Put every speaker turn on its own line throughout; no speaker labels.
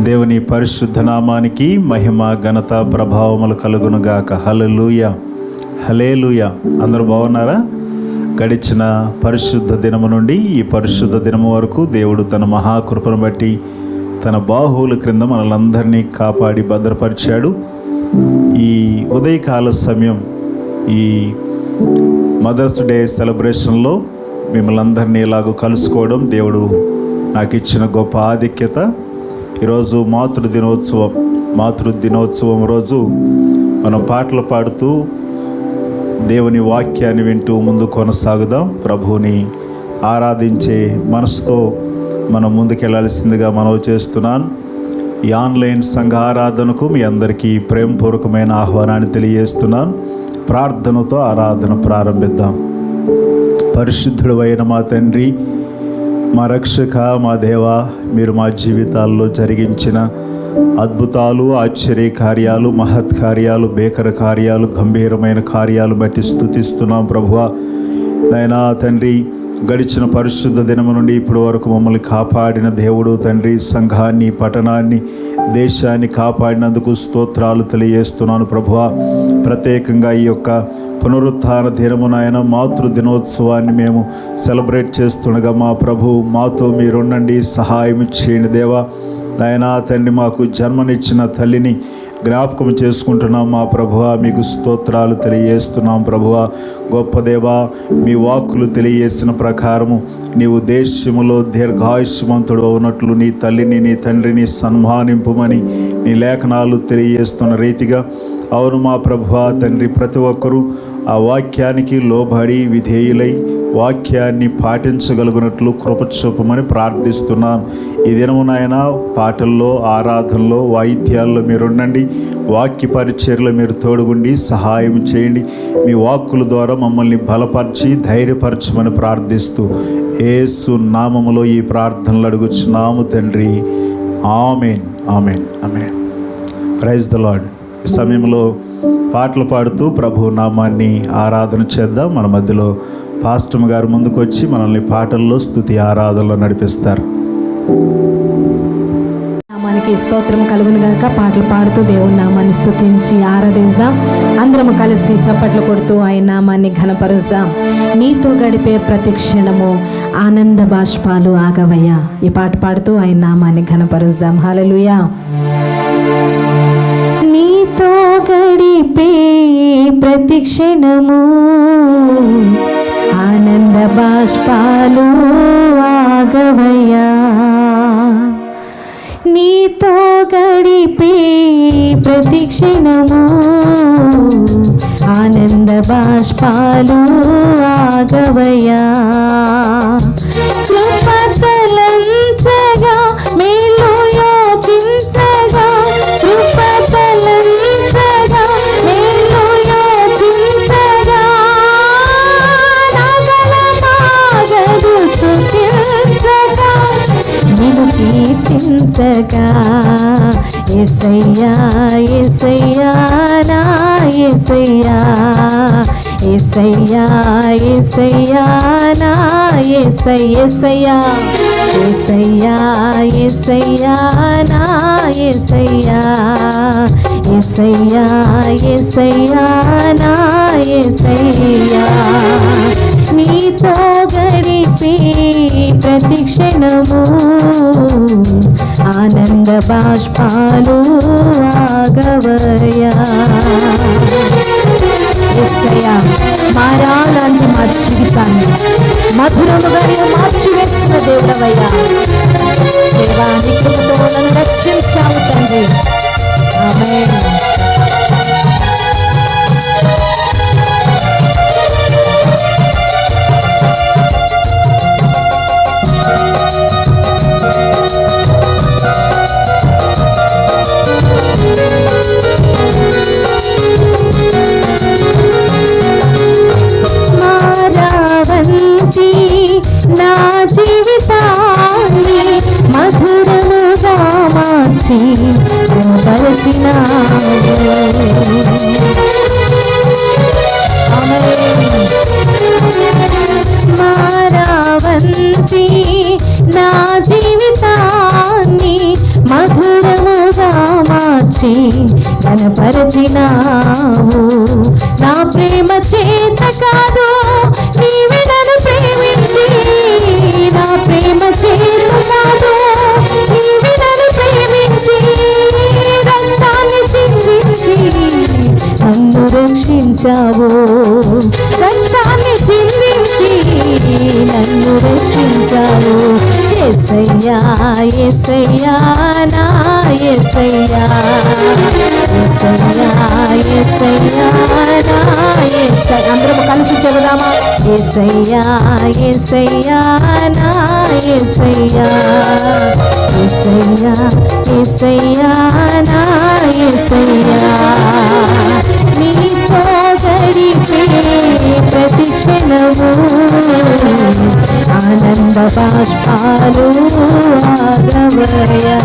దేవుని పరిశుద్ధ నామానికి మహిమ ఘనత ప్రభావములు కలుగునుగాక. హల్లెలూయా, హల్లెలూయా. అందరూ బాగున్నారా? గడిచిన పరిశుద్ధ దినము నుండి ఈ పరిశుద్ధ దినము వరకు దేవుడు తన మహాకృపను బట్టి తన బాహువుల క్రింద మనలందరినీ కాపాడి భద్రపరిచాడు. ఈ ఉదయకాల సమయం, ఈ మదర్స్ డే సెలబ్రేషన్లో మిమ్మల్ని అందరినీ ఇలాగ కలుసుకోవడం దేవుడు నాకు ఇచ్చిన గొప్ప ఆధిక్యత. ఈరోజు మాతృ దినోత్సవం రోజు మనం పాటలు పాడుతూ దేవుని వాక్యాన్ని వింటూ ముందు కొనసాగుదాం. ప్రభువుని ఆరాధించే మనసుతో మనం ముందుకెళ్లాల్సిందిగా మనవి చేస్తున్నాను. ఈ ఆన్లైన్ సంఘ ఆరాధనకు మీ అందరికీ ప్రేమపూర్వకమైన ఆహ్వానాన్ని తెలియజేస్తున్నాను. ప్రార్థనతో ఆరాధన ప్రారంభిద్దాం. పరిశుద్ధుడు అయిన మా తండ్రి, మా రక్షక, మా దేవా, మీరు మా జీవితాల్లో జరిగించిన అద్భుతాలు, ఆశ్చర్య కార్యాలు, మహత్కార్యాలు, భీకర కార్యాలు, గంభీరమైన కార్యాలు బట్టి స్తుతిస్తున్నాం ప్రభువా. నాయనా తండ్రి, గడిచిన పరిశుద్ధ దినము నుండి ఇప్పటి వరకు మమ్మల్ని కాపాడిన దేవుడు తండ్రి, సంఘాన్ని, పట్టణాన్ని, దేశాన్ని కాపాడినందుకు స్తోత్రాలు తెలియజేస్తున్నాను ప్రభువా. ప్రత్యేకంగా ఈ యొక్క పునరుత్థాన దినమునైన మాతృ దినోత్సవాన్ని మేము సెలబ్రేట్ చేస్తుండగా మా ప్రభు మాతో మీరుండండి, సహాయం చేయండి దేవా. నాయనా తండ్రి, మాకు జన్మనిచ్చిన తల్లిని జ్ఞాపకం చేసుకుంటున్నాం మా ప్రభువా. మీకు స్తోత్రాలు తెలియజేస్తున్నాం ప్రభువా. గొప్ప దేవా, మీ వాక్కులు తెలియజేసిన ప్రకారము నీవు దేశములో దీర్ఘాయుష్మంతుడు ఉన్నట్లు నీ తల్లిని, నీ తండ్రిని సన్మానింపుమని నీ లేఖనాలు తెలియజేస్తున్న రీతిగా, అవును మా ప్రభువా తండ్రి, ప్రతి ఒక్కరూ ఆ వాక్యానికి లోబడి విధేయులై వాక్యాన్ని పాటించగలుగునట్లు కృప చూపమని ప్రార్థిస్తున్నాను. ఈ దినమునైనా పాటల్లో, ఆరాధనలో, వాయిద్యాల్లో మీరుండండి. వాక్య పరిచర్యలో మీరు తోడుగుండి సహాయం చేయండి. మీ వాక్కుల ద్వారా మమ్మల్ని బలపరిచి ధైర్యపరచమని ప్రార్థిస్తూ యేసు నామములో ఈ ప్రార్థనలు అడుగుచున్నాము తండ్రి. Amen, amen, amen. Praise the Lord. ఈ సమయంలో పాటలు పాడుతూ ప్రభు నామాన్ని ఆరాధన చేద్దాం. మన మధ్యలో పాస్టర్ గారు ముందుకు వచ్చి మనల్ని పాటల్లో స్తుతి ఆరాధనలో నడిపిస్తారు.
నామానికి స్తోత్రం కలుగును గాక. పాటలు పాడుతూ దేవుని నామాన్ని స్తుతించి ఆరాధిద్దాం. అందరము కలిసి చప్పట్లు కొడుతూ ఆయన నామాన్ని ఘనపరుద్దాం. నీతో గడిపే ప్రతి క్షణము ఆనంద బాష్పాలు ఆగవయ్యా. ఈ పాట పాడుతూ ఆయన నామాన్ని ఘనపరుద్దాం. హల్లెలూయా. నీతో గడిపే ప్రతి క్షణము ఆనంద బాష్పాలు ఆగవయ్యా. నీతో గడిపే ప్రతి క్షణము ఆనంద బాష్పాలు ఆగవయ్యా. కృపతలంచగా మేలు యోచించగా, కృపతలంచగా మేలు యోచించగా, నాగలమాగదు స్తుతించగా, నిన్ను కీర్తించగా. యేసయ్యా, యేసయ్యా, నా యేసయ్యా, యేసయ్యా, యేసయ్యా, నా యేసయ్యా, యేసయ్యా, యేసయ్యా, నా యేసయ్యా, యేసయ్యా, యేసయ్యా, నా యేసయ్యా. నీతో గడిపే ప్రతి క్షణము ఆనంద బాష్పాలు ఆగవయ్యా. యేసయ్యా, మారాలాంటి మా జీవితాన్ని మధురముగా మార్చివేసిన దేవుడవయ్యా. దేవా, నీ కృపతో నన్ను రక్షించావు తండ్రి. ఆమేన్. మారావంతి నా జీవితాన్ని మధురముగా మార్చి బలచినావు. మారావంతి నా జీవితాన్ని మధురము ప్రేమించి ఘనపరచినావు. నా ప్రేమ చేత కాదు, నీవే నన్ను ప్రేమించి, నా ప్రేమ చేత కాదు, నీవే నన్ను ప్రేమించి, రక్తాన్ని చిందించి నన్ను రక్షించావు. రక్తాన్ని చిందించి నన్ను రక్షించావు. యేసయ్యా యేసయ్యా నా యేసయ్యా, యేసయ్యా యేసయ్యా నా యేసయ్యా. అందరం కలిసి చెబుదామా? యేసయ్యా యేసయ్యా నా యేసయ్యా, యేసయ్యా యేసయ్యా నా యేసయ్యా. నీతో గడిపే ప్రతి క్షణము ఆనంద బాష్పాలు ఆగవయ్యా.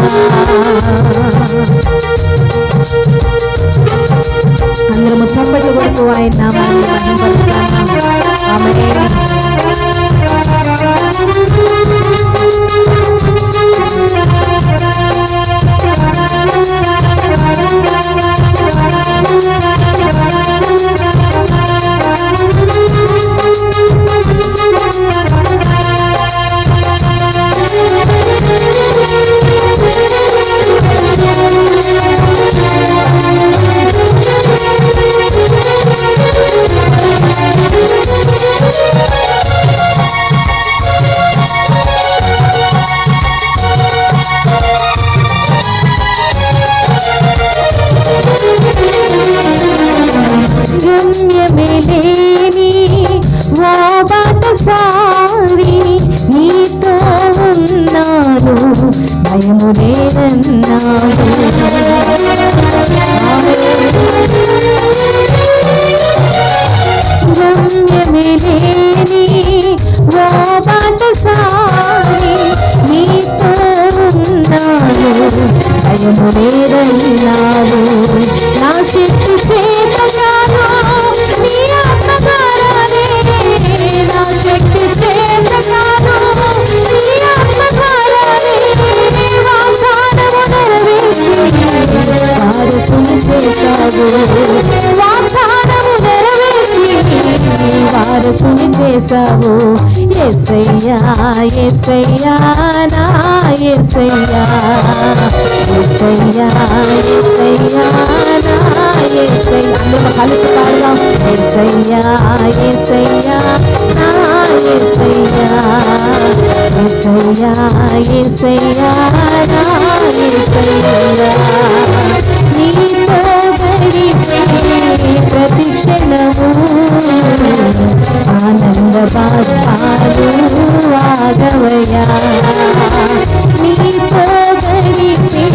అందరము చప్పట్లు కొడుతూ ఆయన నామాన్ని మహిమపరుస్తాము. ఆమేన్. రమ్యమేలేని ఓ బాటసారి, నీతో ఉన్నాను భయము లేదన్నావు. రమ్యమేలేని ఓ బాటసారి, నీతో ఉన్నాను భయము లేదన్నావు. నా శక్తి చేత కాదు, నీ ఆత్మధారనే, నా శక్తి చేత కాదు, నీ ఆత్మధారనే, వాగ్దానము నెరవేర్చి వారసుని చేశావు. వాగ్దానము నెరవేర్చి వారసుని చేశావు. యేసయ్యా యేసయ్యా నా యేసయ్యా, యేసయ్యా యేసయ్యా నా యేసయ్యా. అందరూ కలిసి పాడదాం. యేసయ్యా యేసయ్యా నా యేసయ్యా, యేసయ్యా యేసయ్యా నా యేసయ్యా. నీతో గడిపే ప్రతి క్షణము ఆనంద బాష్పాలు ఆగవయ్యా. నీతో గడిపే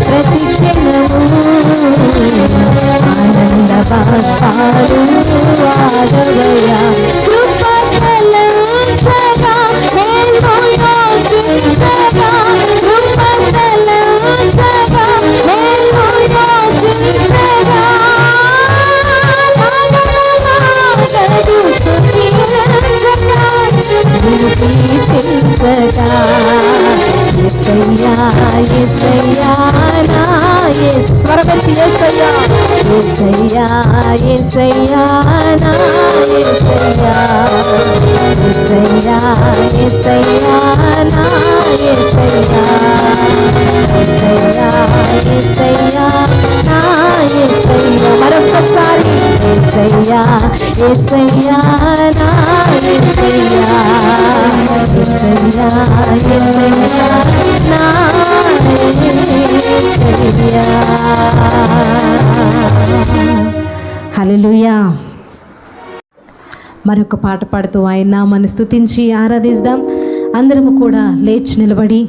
ప్రతి క్షణము ఆనంద బాష్పాలు ఆగవయ్యా. కృపగలంతగా నేను యోచించగా, కృపగలంతగా నేను యోచించగా, యేసయ్యా యేసయ్యా నా యేసయ్యా. స్వరపెట్టి యేసయ్యా యేసయ్యా యేసయ్యా నా యేసయ్యా, యేసయ్యా యేసయ్యా నా యేసయ్యా, యేసయ్యా యేసయ్యా నా యేసయ్యా. మరొక్కసారి యేసయ్యా యేసయ్యా నా యేసయ్యా, యేసయ్యా యేసయ్యా నా యేసయ్యా. హల్లెలూయా. మరొక పాట పాడుతూ ఆయన నామాన్ని స్తుతించి ఆరాధిద్దాం. అందరము కూడా లేచి నిలబడి,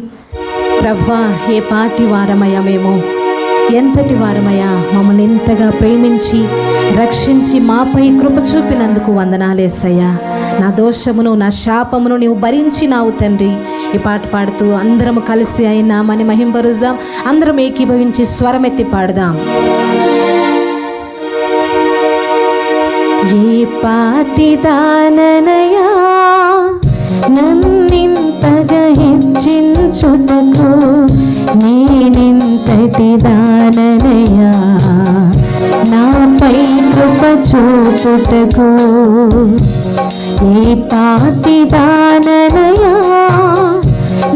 ప్రభువా ఏ పాటి వారమయ్యా మేము, ఎంతటి వారమయ్యా, మమ్మల్ని ఎంతగా ప్రేమించి రక్షించి మాపై కృప చూపినందుకు వందనాలేసయ్యా. నా దోషమును నా శాపమును నీవు భరించినావు తండ్రి. ఈ పాట పాడుతూ అందరము కలిసి ఆయన నామాన్ని మహింపరుద్దాం. అందరం ఏకీభవించి స్వరమెత్తి పాడుదాం. ఏ పాటి దాననయా నన్నింతగా హెచ్చించుటకు, నేనెంతటి దాననయా దాననయా నాపై కృప చూపుటకు ఏ పాటి దాననయా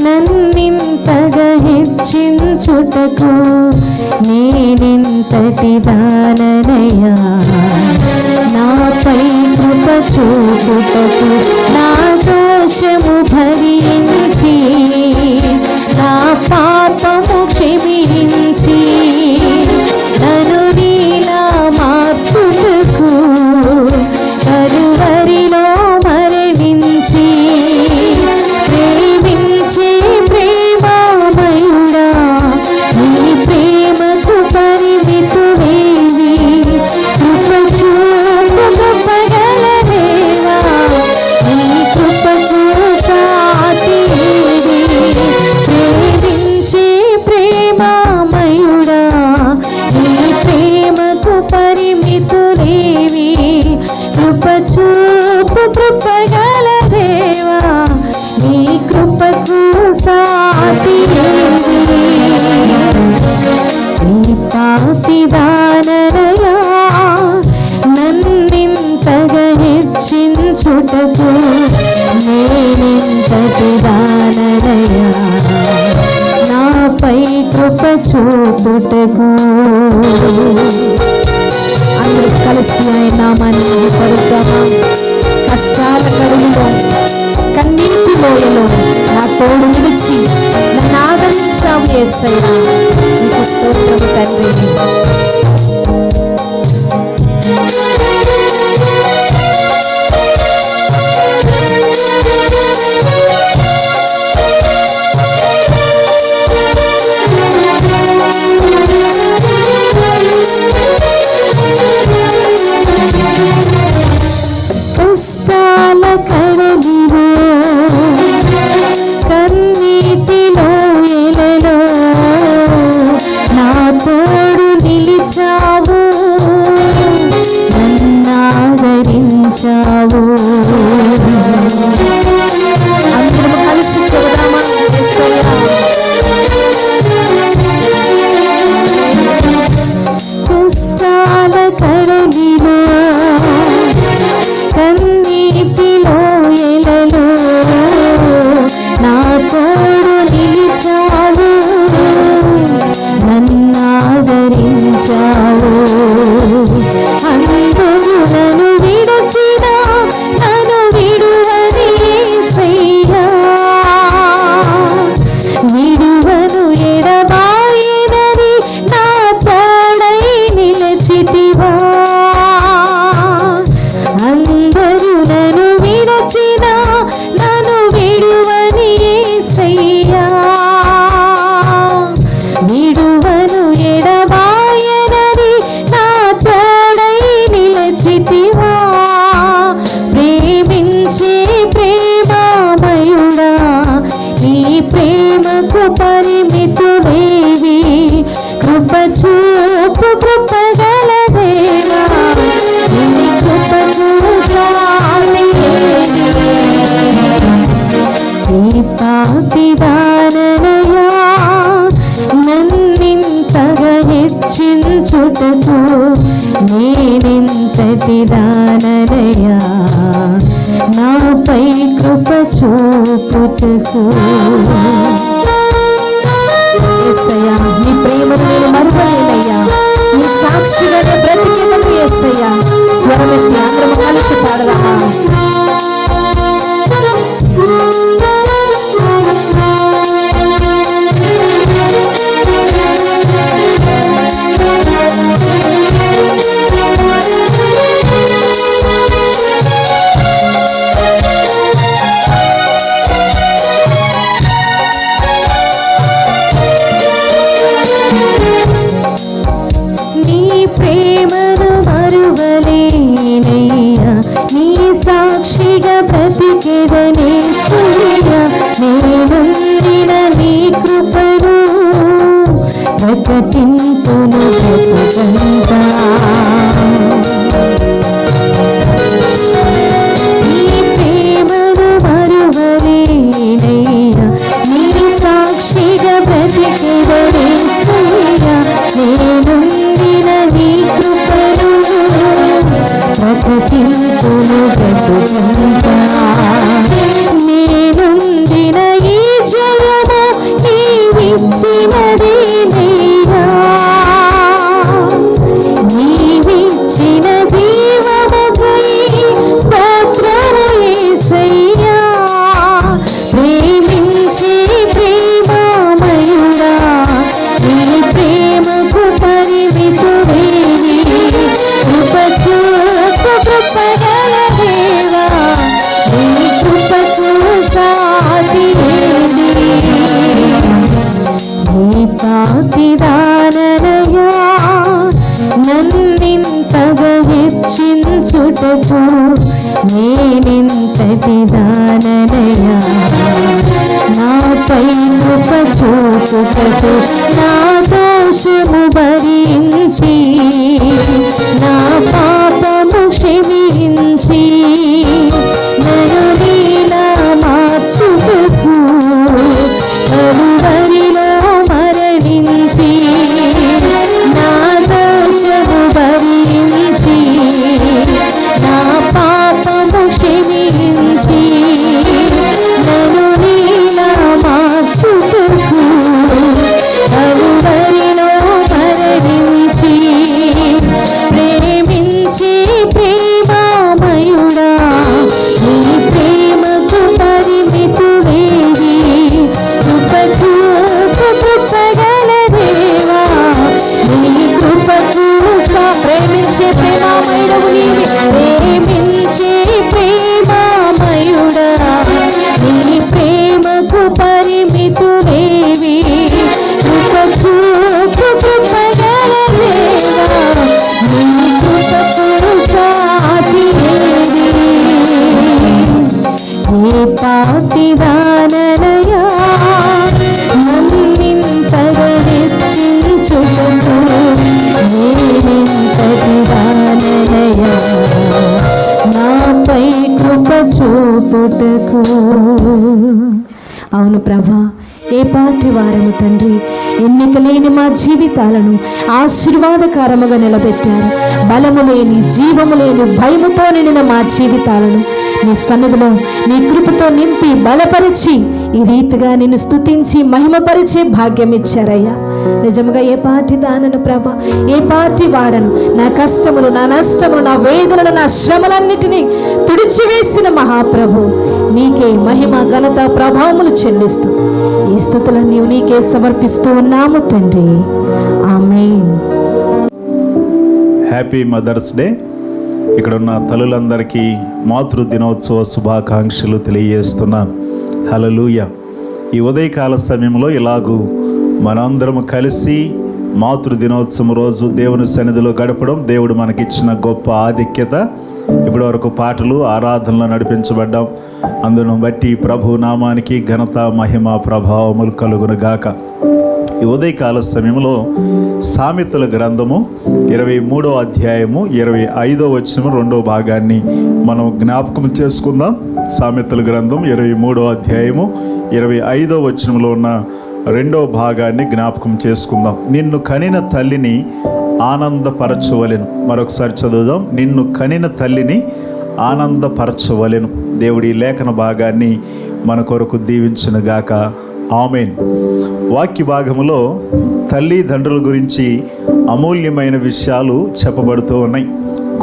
నన్నింతగా హెచ్చించుటకు నేనింతటి దాననయా నాపై కృప చూపుటకు నా దోషము భరించి నా పాపము క్షమించి నన్ను నీలా మార్చుటకు కలువరిలో మరణించి ప్రేమించే ప్రేమామయుడా నీ ప్రేమకు పరిమితులేవి కృప చూపు గొప్పగల దేవా నీ కృపకు సాటి ఏది ప్రేమించే ప్రేమామయుడా నీ ప్రేమకు పరిమితులేవి కృప చూపు కృపగల దేవా నీ కృపకు సాటి ఏది నీ పాటి దాననయా నన్నింతగా హెచ్చించుటకు నేనింతటి దాననయా నాపై కృప చూపుటకు అందరూ కలిసి ఆయన నామాన్ని పరుద్దామా. కష్టాల కడుగులో కన్నీటి లోయలో నా తోడు నిలిచి నన్ను ఆదరించావు యేసయ్యా నీకు స్తోత్రము తండ్రి. కష్టాల కడలిలో కన్నీటి లోయలలో నా తోడు నిలిచావు నన్నాదరించావు. అందరూ కలిసి చూడదామా యేసయ్యా. కష్టాల కడలిలో కన్నీటి లోయలలో నా తోడు నిలిచావు నన్నాదరించావు. అందరూ నన్ను విడచినా నన్ను విడువని యేసయ్యా విడువను ఎడబాయనని నా తోడై నిలిచితివా. అందరూ నన్ను విడచినా నన్ను విడువని యేసయ్యా విడువను ఎడబాయనని నా తోడై నిలిచితివా. ప్రేమించే ప్రేమామయుడా నీ ప్రేమకు పరిమితులేవి కృప చూపు కృపగల దేవా నీ కృపకు సాటి ఏది నీ పాటి దాననయా నన్నింతగా హెచ్చించుటకు నేనింతటి దాననయా నాపై కృప చూపుటకు. యేసయ్యా నీ ప్రేమను నేను మరువలేనయ్యా నీ సాక్షిగానే బ్రతికేదను యేసయ్యా. స్వరమెత్తి అందరం కలిసి పాడదామా. నీ ప్రేమను మరువలేనయ్యా నీ సాక్షిగా బ్రతికెదనేసయ్యా నేనొందిన నీ కృపను ప్రకటింతును బ్రతుకంతా. నీ ప్రేమను మరువలేనయ్యా నీ సాక్షిగా బ్రతికెదనేసయ్యా స్తుతింపా. నేనొందిన ఈ జయము నీవిచ్చినదేనయ్యా, నీవిచ్చిన జీవముకై స్తోత్రము యేసయ్యా. ప్రేమించే ప్రేమమయుడా, నీ ప్రేమకు పరిమితులేని, కృప చూపు కృపగల దేవా, నీ కృపకు సాటి ఏది. నీ పాతిదాననయా, నన్నింతగా హెచ్చించుటకు నేనింతటి దాననయా. నాపై కృప చూపుటకు నా దోషము భరించి, నా పాపము క్షమించి, నన్ను నీలా మార్చుటకు కలువరిలో మరణించి, నా దోషము భరించి, నా పాపము క్షమించి, నన్ను నీలా మార్చుటకు కలువరిలో మరణించి, ప్రేమించి ప్రేమమయుడా, నీ ప్రేమకు పరిమితులేవి, కృప చూపు కృపగల దేవా, నీ కృపకు ప్రేమించే ప్రేమమయుడవు నీవే. ప్రేమించే ప్రేమమయుడా, నీ ప్రేమకు పరిమితులేవి, కృప చూపు కృపగల దేవా, నీ కృపకు సాటి ఏది. నీ పాతిదాననయా, నన్నింతగా హెచ్చించుటకు నేనింతటి దాననయా. నాపై కృప చూపుటకు. అవును ప్రభా, ఏ పాటి వారము తండ్రి, ఎన్నిక లేని మా జీవితాలను ఆశీర్వాదకరముగా నిలబెట్టారు. బలము లేని, జీవము లేని, భయముతో నిండిన మా జీవితాలను నీ సన్నిధిలో నీ కృపతో నింపి బలపరిచి ఈ రీతిగా నిన్ను స్తుతించి మహిమపరిచే భాగ్యం ఇచ్చారయ్యా. నిజముగా ఏ పాటి దానను ప్రభా, ఏ పాటి వాడను, నా కష్టములు, నా నష్టములు, నా వేదనలు, నా శ్రమలన్నిటినీ తుడిచివేసిన మహాప్రభు, నీకే మహిమ ఘనత ప్రభావములు చెల్లిస్తూ ఈ స్తుతులను నీవు నీకే సమర్పిస్తూ ఉన్నాము తండ్రి. ఆమేన్.
Happy Mother's Day. ఇక్కడ ఉన్న తల్లులందరికీ మాతృ దినోత్సవ శుభాకాంక్షలు తెలియజేస్తున్నాను. హల్లెలూయా. ఈ ఉదయకాల సమయంలో ఇలాగూ మనందరం కలిసి మాతృ దినోత్సవం రోజు దేవుని సన్నిధిలో గడపడం దేవుడు మనకిచ్చిన గొప్ప ఆధిక్యత. ఇప్పటి వరకు పాటలు, ఆరాధనలు నడిపించబడ్డాం. అందును బట్టి ప్రభు నామానికి ఘనత, మహిమ, ప్రభావములు కలుగునుగాక. ఈ ఉదయకాల సమయంలో సామెతల గ్రంథము 23వ అధ్యాయము 25వ వచనం 2వ భాగాన్ని మనం జ్ఞాపకం చేసుకుందాం. సామెతల గ్రంథం 23వ అధ్యాయము 25వ వచనంలో ఉన్న 2వ భాగాన్ని జ్ఞాపకం చేసుకుందాం. నిన్ను కనిన తల్లిని ఆనందపరచవలెను. మరొకసారి చదువుదాం. నిన్ను కనిన తల్లిని ఆనందపరచవలెను. దేవుడి లేఖన భాగాన్ని మన కొరకు దీవించునుగాక. ఆమేన్. వాక్య భాగములో తల్లిదండ్రుల గురించి అమూల్యమైన విషయాలు చెప్పబడుతూ ఉన్నాయి,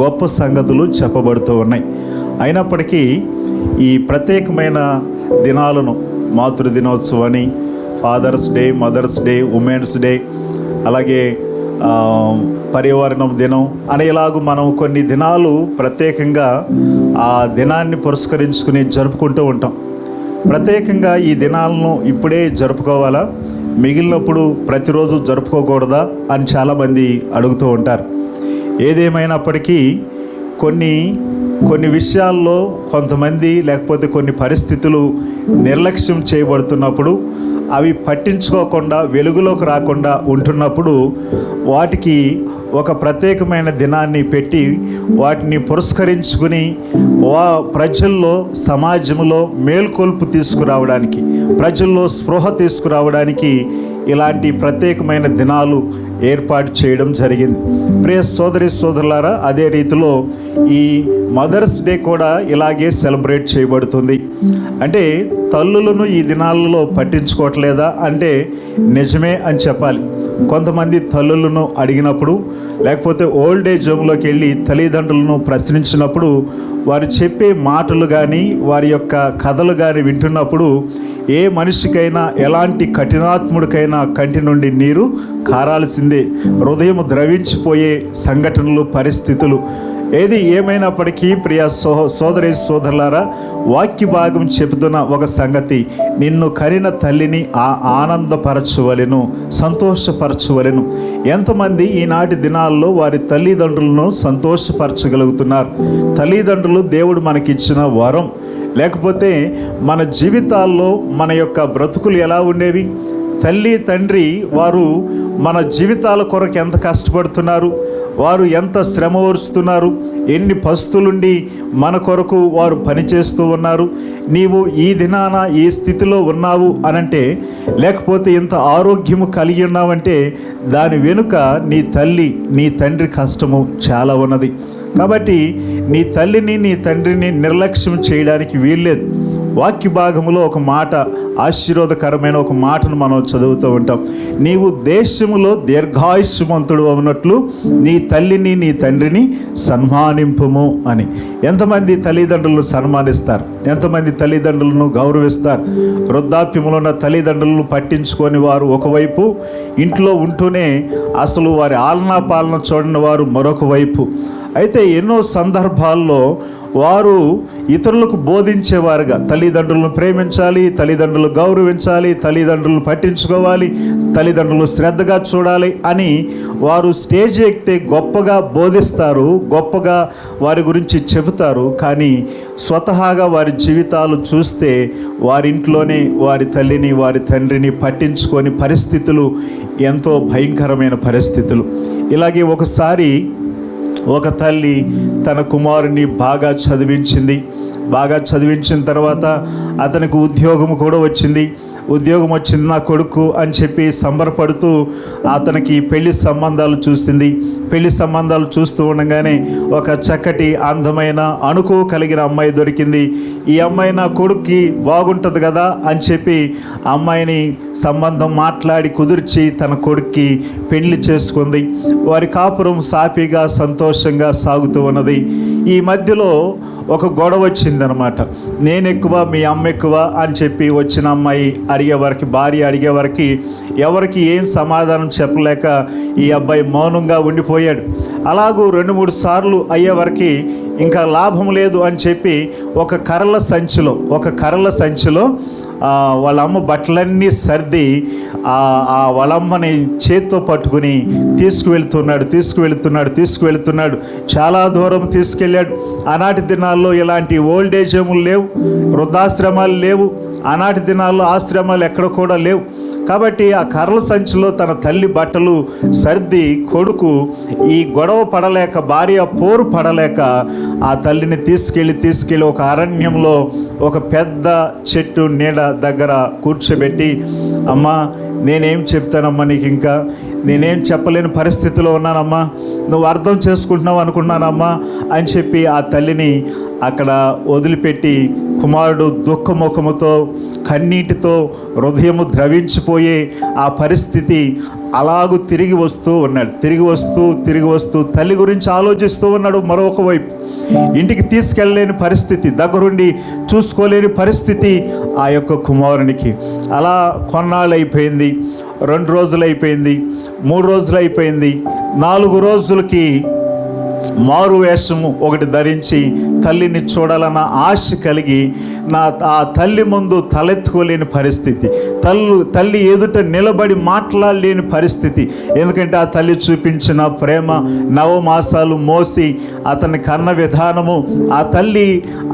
గొప్ప సంగతులు చెప్పబడుతూ ఉన్నాయి. అయినప్పటికీ ఈ ప్రత్యేకమైన దినాలను, మాతృ దినోత్సవాన్ని, father's day, mother's day, women's day, అలాగే పర్యావరణం దినం అనేలాగూ మనం కొన్ని దినాలు ప్రత్యేకంగా ఆ దినాన్ని పురస్కరించుకుని జరుపుకుంటూ ఉంటాం. ప్రత్యేకంగా ఈ దినాలను ఇప్పుడే జరుపుకోవాలా, మిగిలినప్పుడు ప్రతిరోజు జరుపుకోకూడదా అని చాలామంది అడుగుతూ ఉంటారు. ఏదేమైనప్పటికీ కొన్ని విషయాల్లో కొంతమంది లేకపోతే కొన్ని పరిస్థితులు నిర్లక్ష్యం చేయబడుతున్నప్పుడు, అవి పట్టించుకోకుండా వెలుగులోకి రాకుండా ఉంటున్నప్పుడు వాటికి ఒక ప్రత్యేకమైన దినాన్ని పెట్టి వాటిని పురస్కరించుకుని ప్రజల్లో, సమాజంలో మేల్కొల్పు తీసుకురావడానికి, ప్రజల్లో స్పృహ తీసుకురావడానికి ఇలాంటి ప్రత్యేకమైన దినాలు ఏర్పాటు చేయడం జరిగింది. ప్రియ సోదరి సోదరులారా, అదే రీతిలో ఈ మదర్స్ డే కూడా ఇలాగే సెలబ్రేట్ చేయబడుతుంది. అంటే తల్లులను ఈ దినాలలో పట్టించుకోవట్లేదా అంటే నిజమే అని చెప్పాలి. కొంతమంది తల్లులను అడిగినప్పుడు, లేకపోతే ఓల్డ్ ఏజ్ హోమ్లోకి వెళ్ళి తల్లిదండ్రులను ప్రశ్నించినప్పుడు వారు చెప్పే మాటలు కానీ వారి యొక్క కథలు కానీ వింటున్నప్పుడు ఏ మనిషికైనా, ఎలాంటి కఠినాత్ముడికైనా కంటి నుండి నీరు కారాల్సిందే. హృదయం ద్రవించిపోయే సంఘటనలు, పరిస్థితులు. ఏది ఏమైనప్పటికీ ప్రియ సోదరి సోదరులారా, వాక్య భాగం చెబుతున్న ఒక సంగతి, నిన్ను కరిన తల్లిని ఆనందపరచవలెను, సంతోషపరచవలెను. ఎంతమంది ఈనాటి దినాల్లో వారి తల్లిదండ్రులను సంతోషపరచగలుగుతున్నారు? తల్లిదండ్రులు దేవుడు మనకిచ్చిన వరం. లేకపోతే మన జీవితాల్లో మన యొక్క బ్రతుకులు ఎలా ఉండేవి? తల్లి తండ్రి వారు మన జీవితాల కొరకు ఎంత కష్టపడుతున్నారు, వారు ఎంత శ్రమ ఓర్చుతున్నారు, ఎన్ని పస్తులుండి మన కొరకు వారు పనిచేస్తూ ఉన్నారు. నీవు ఈ దినాన ఈ స్థితిలో ఉన్నావు అనంటే, లేకపోతే ఇంత ఆరోగ్యము కలిగి ఉన్నావంటే దాని వెనుక నీ తల్లి నీ తండ్రి కష్టము చాలా ఉన్నది. కాబట్టి నీ తల్లిని నీ తండ్రిని నిర్లక్ష్యం చేయడానికి వీల్లేదు. వాక్య భాగములో ఒక మాట, ఆశీర్వాదకరమైన ఒక మాటను మనం చదువుతూ ఉంటాం. నీవు దేశములో దీర్ఘాయుష్మంతుడు అవునట్లు నీ తల్లిని నీ తండ్రిని సన్మానింపుము అని. ఎంతమంది తల్లిదండ్రులను సన్మానిస్తారు? ఎంతమంది తల్లిదండ్రులను గౌరవిస్తారు? వృద్ధాప్యములో ఉన్న తల్లిదండ్రులను పట్టించుకొని వారు ఒకవైపు, ఇంట్లో ఉంటూనే అసలు వారి ఆలనా పాలన చూడని వారు మరొక వైపు. అయితే ఎన్నో సందర్భాల్లో వారు ఇతరులకు బోధించేవారుగా తల్లిదండ్రులను ప్రేమించాలి, తల్లిదండ్రులు గౌరవించాలి, తల్లిదండ్రులను పట్టించుకోవాలి, తల్లిదండ్రులు శ్రద్ధగా చూడాలి అని వారు స్టేజ్ ఎక్కితే గొప్పగా బోధిస్తారు, గొప్పగా వారి గురించి చెబుతారు. కానీ స్వతహాగా వారి జీవితాలు చూస్తే వారింట్లోనే వారి తల్లిని వారి తండ్రిని పట్టించుకొని పరిస్థితులు ఎంతో భయంకరమైన పరిస్థితులు. ఇలాగే ఒకసారి ఒక తల్లి తన కుమారుని బాగా చదివించిన తర్వాత అతనికి ఉద్యోగం కూడా వచ్చింది. ఉద్యోగం వచ్చింది నా కొడుకు అని చెప్పి సంబరపడుతూ అతనికి పెళ్లి సంబంధాలు చూసింది. పెళ్లి సంబంధాలు చూస్తూ ఉండగానే ఒక చక్కటి అందమైన అణుకు కలిగిన అమ్మాయి దొరికింది. ఈ అమ్మాయి నా కొడుక్కి బాగుంటుంది కదా అని చెప్పి అమ్మాయిని సంబంధం మాట్లాడి కుదిర్చి తన కొడుక్కి పెళ్లి చేసుకుంది. వారి కాపురం సాఫీగా సంతోషంగా సాగుతూ ఉన్నది. ఈ మధ్యలో ఒక గొడవ వచ్చిందనమాట. నేను ఎక్కువ మీ అమ్మ ఎక్కువ అని చెప్పి వచ్చిన అమ్మాయి అడిగేవారికి, భార్య అడిగేవారికి ఎవరికి ఏం సమాధానం చెప్పలేక ఈ అబ్బాయి మౌనంగా ఉండిపోయాడు. అలాగూ 2-3 సార్లు అయ్యేవారికి ఇంకా లాభం లేదు అని చెప్పి ఒక కర్రల సంచిలో వాళ్ళ అమ్మ బట్టలన్నీ సర్ది వాళ్ళమ్మని చేత్తో పట్టుకుని తీసుకువెళ్తున్నాడు. చాలా దూరం తీసుకెళ్ళాడు. ఆనాటి దినాల్లో ఇలాంటి ఓల్డ్ ఏజ్ హోములు లేవు, వృద్ధాశ్రమాలు లేవు. ఆనాటి దినాల్లో ఆశ్రమాలు ఎక్కడ కూడా లేవు. కాబట్టి ఆ కర్రల సంచిలో తన తల్లి బట్టలు సర్ది కొడుకు ఈ గొడవ పడలేక, భార్య పోరు పడలేక ఆ తల్లిని తీసుకెళ్ళి ఒక అరణ్యంలో ఒక పెద్ద చెట్టు నీడ దగ్గర కూర్చోబెట్టి, అమ్మా నేనేం చెప్తానమ్మా నీకు, ఇంకా నేనేం చెప్పలేని పరిస్థితిలో ఉన్నానమ్మా, నువ్వు అర్థం చేసుకుంటున్నావు అనుకున్నానమ్మా అని చెప్పి ఆ తల్లిని అక్కడ వదిలిపెట్టి కుమారుడు దుఃఖముఖముతో కన్నీటితో హృదయము ద్రవించిపోయే ఆ పరిస్థితి అలాగూ తిరిగి వస్తూ తల్లి గురించి ఆలోచిస్తూ ఉన్నాడు. మరొక వైపు ఇంటికి తీసుకెళ్ళలేని పరిస్థితి, దగ్గరుండి చూసుకోలేని పరిస్థితి ఆ యొక్క కుమారునికి. అలా కొన్నాళ్ళు అయిపోయింది, 2 రోజులు అయిపోయింది, 3 రోజులు అయిపోయింది. 4 రోజులకి మారు వేషము ఒకటి ధరించి తల్లిని చూడాలన్న ఆశ కలిగి ఆ తల్లి ముందు తలెత్తుకోలేని పరిస్థితి, తల్లి ఎదుట నిలబడి మాట్లాడలేని పరిస్థితి. ఎందుకంటే ఆ తల్లి చూపించిన ప్రేమ, 9 మాసాలు మోసి అతని కన్న విధానము, ఆ తల్లి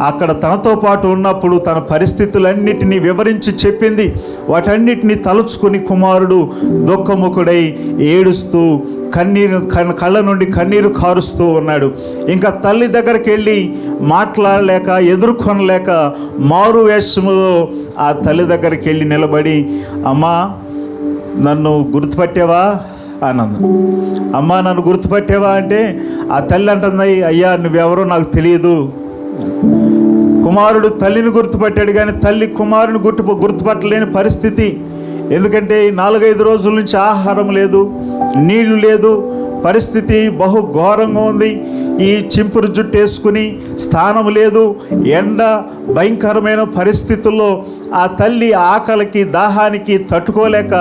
అక్కడ తనతో పాటు ఉన్నప్పుడు తన పరిస్థితులన్నిటినీ వివరించి చెప్పింది. వాటన్నిటినీ తలుచుకుని కుమారుడు దుఃఖముఖుడై ఏడుస్తూ కళ్ళ నుండి కన్నీరు కారుస్తూ ఉన్నాడు. ఇంకా తల్లి దగ్గరికి వెళ్ళి మాట్లాడలేక, ఎదుర్కొనలేక మారు వేషములో ఆ తల్లి దగ్గరికి వెళ్ళి నిలబడి, అమ్మా నన్ను గుర్తుపట్టావా అన్నది. అమ్మ నన్ను గుర్తుపట్టేవా అంటే ఆ తల్లి అంటుంది, అయ్యా నువ్వెవరో నాకు తెలియదు. కుమారుడు తల్లిని గుర్తుపట్టాడు కానీ తల్లి కుమారుని గుర్తుపట్టలేని పరిస్థితి. ఎందుకంటే 4-5 రోజుల నుంచి ఆహారం లేదు, నీళ్లు లేదు, పరిస్థితి బహు ఘోరంగా ఉంది. ఈ చింపురు జుట్టు వేసుకుని స్థానం లేదు, ఎండ భయంకరమైన పరిస్థితుల్లో ఆ తల్లి ఆకలికి దాహానికి తట్టుకోలేక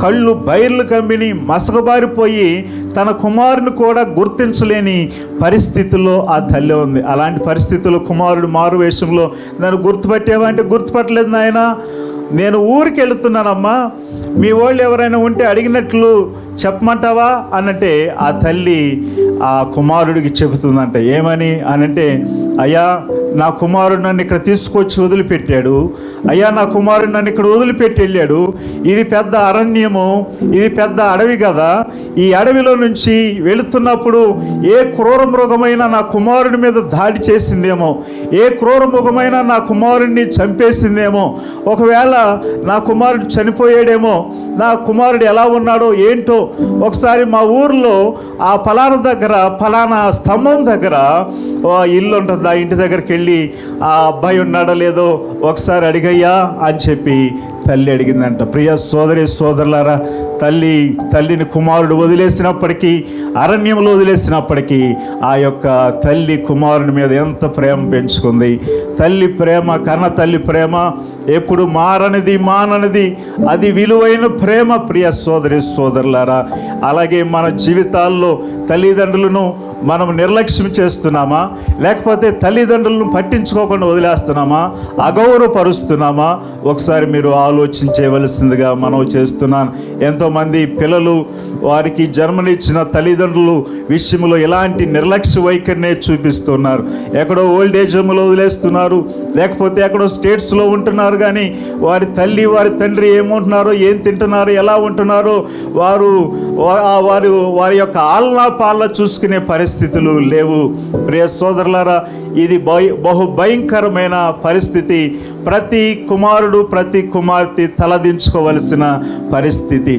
కళ్ళు బైర్లు కమ్మిని మసకబారిపోయి తన కుమారుని కూడా గుర్తించలేని పరిస్థితుల్లో ఆ తల్లి ఉంది. అలాంటి పరిస్థితుల్లో కుమారుడు మారు వేషంలో నన్ను గుర్తుపట్టేవా అంటే గుర్తుపట్టలేదు నాయన, నేను ఊరికి వెళుతున్నానమ్మా, మీ వాళ్ళు ఎవరైనా ఉంటే అడిగినట్లు చెప్పమంటావా అనంటే ఆ తల్లి ఆ కుమారుడికి చెబుతుందంట. ఏమని అనంటే, అయ్యా నా కుమారుడు నన్ను ఇక్కడ తీసుకొచ్చి వదిలిపెట్టాడు, అయ్యా నా కుమారుడు నన్ను ఇక్కడ వదిలిపెట్టి వెళ్ళాడు. ఇది పెద్ద అరణ్యము, ఇది పెద్ద అడవి కదా, ఈ అడవిలో నుంచి వెళుతున్నప్పుడు ఏ క్రూర మృగమైనా నా కుమారుడి మీద దాడి చేసిందేమో, ఏ క్రూర మృగమైనా నా కుమారుడిని చంపేసిందేమో, ఒకవేళ నా కుమారుడు చనిపోయాడేమో, నా కుమారుడు ఎలా ఉన్నాడో ఏంటో, ఒకసారి మా ఊర్లో ఆ ఫలానా దగ్గర ఫలానా స్తంభం దగ్గర ఇల్లు ఉంటుంది, ఆ ఇంటి దగ్గరికి వెళ్ళి ఆ అబ్బాయి ఉన్నాడో లేదో ఒకసారి అడిగయ్యా అని చెప్పి తల్లి అడిగిందంట. ప్రియ సోదరి సోదరులారా, తల్లిని కుమారుడు వదిలేసినప్పటికీ, అరణ్యంలో వదిలేసినప్పటికీ ఆ యొక్క తల్లి కుమారుని మీద ఎంత ప్రేమ పెంచుకుంది. తల్లి ప్రేమ, కన్న తల్లి ప్రేమ ఎప్పుడు మాననిది, అది విలువైన ప్రేమ. ప్రియ సోదరి సోదరులారా, అలాగే మన జీవితాల్లో తల్లిదండ్రులను మనం నిర్లక్ష్యం చేస్తున్నామా, లేకపోతే తల్లిదండ్రులను పట్టించుకోకుండా వదిలేస్తున్నామా, అగౌరవపరుస్తున్నామా, ఒకసారి మీరు ఆలోచించవలసిందిగా మనం చేస్తున్నాను. ఎంతోమంది పిల్లలు వారికి జన్మనిచ్చిన తల్లిదండ్రులు విషయంలో ఎలాంటి నిర్లక్ష్య వైఖరినే చూపిస్తున్నారు. ఎక్కడో ఓల్డ్ ఏజ్ హోమ్లో వదిలేస్తున్నారు, లేకపోతే ఎక్కడో స్టేట్స్లో ఉంటున్నారు, కానీ వారి తల్లి వారి తండ్రి ఏముంటున్నారో, ఏం తింటున్నారో, ఎలా ఉంటున్నారో వారి యొక్క ఆలనా పాలన చూసుకునే పరిస్థితులు లేవు. ప్రియ సోదరులారా, ఇది బహు భయంకరమైన పరిస్థితి. ప్రతి కుమారుడు ప్రతి కుమార్తె తలదించుకోవలసిన పరిస్థితి.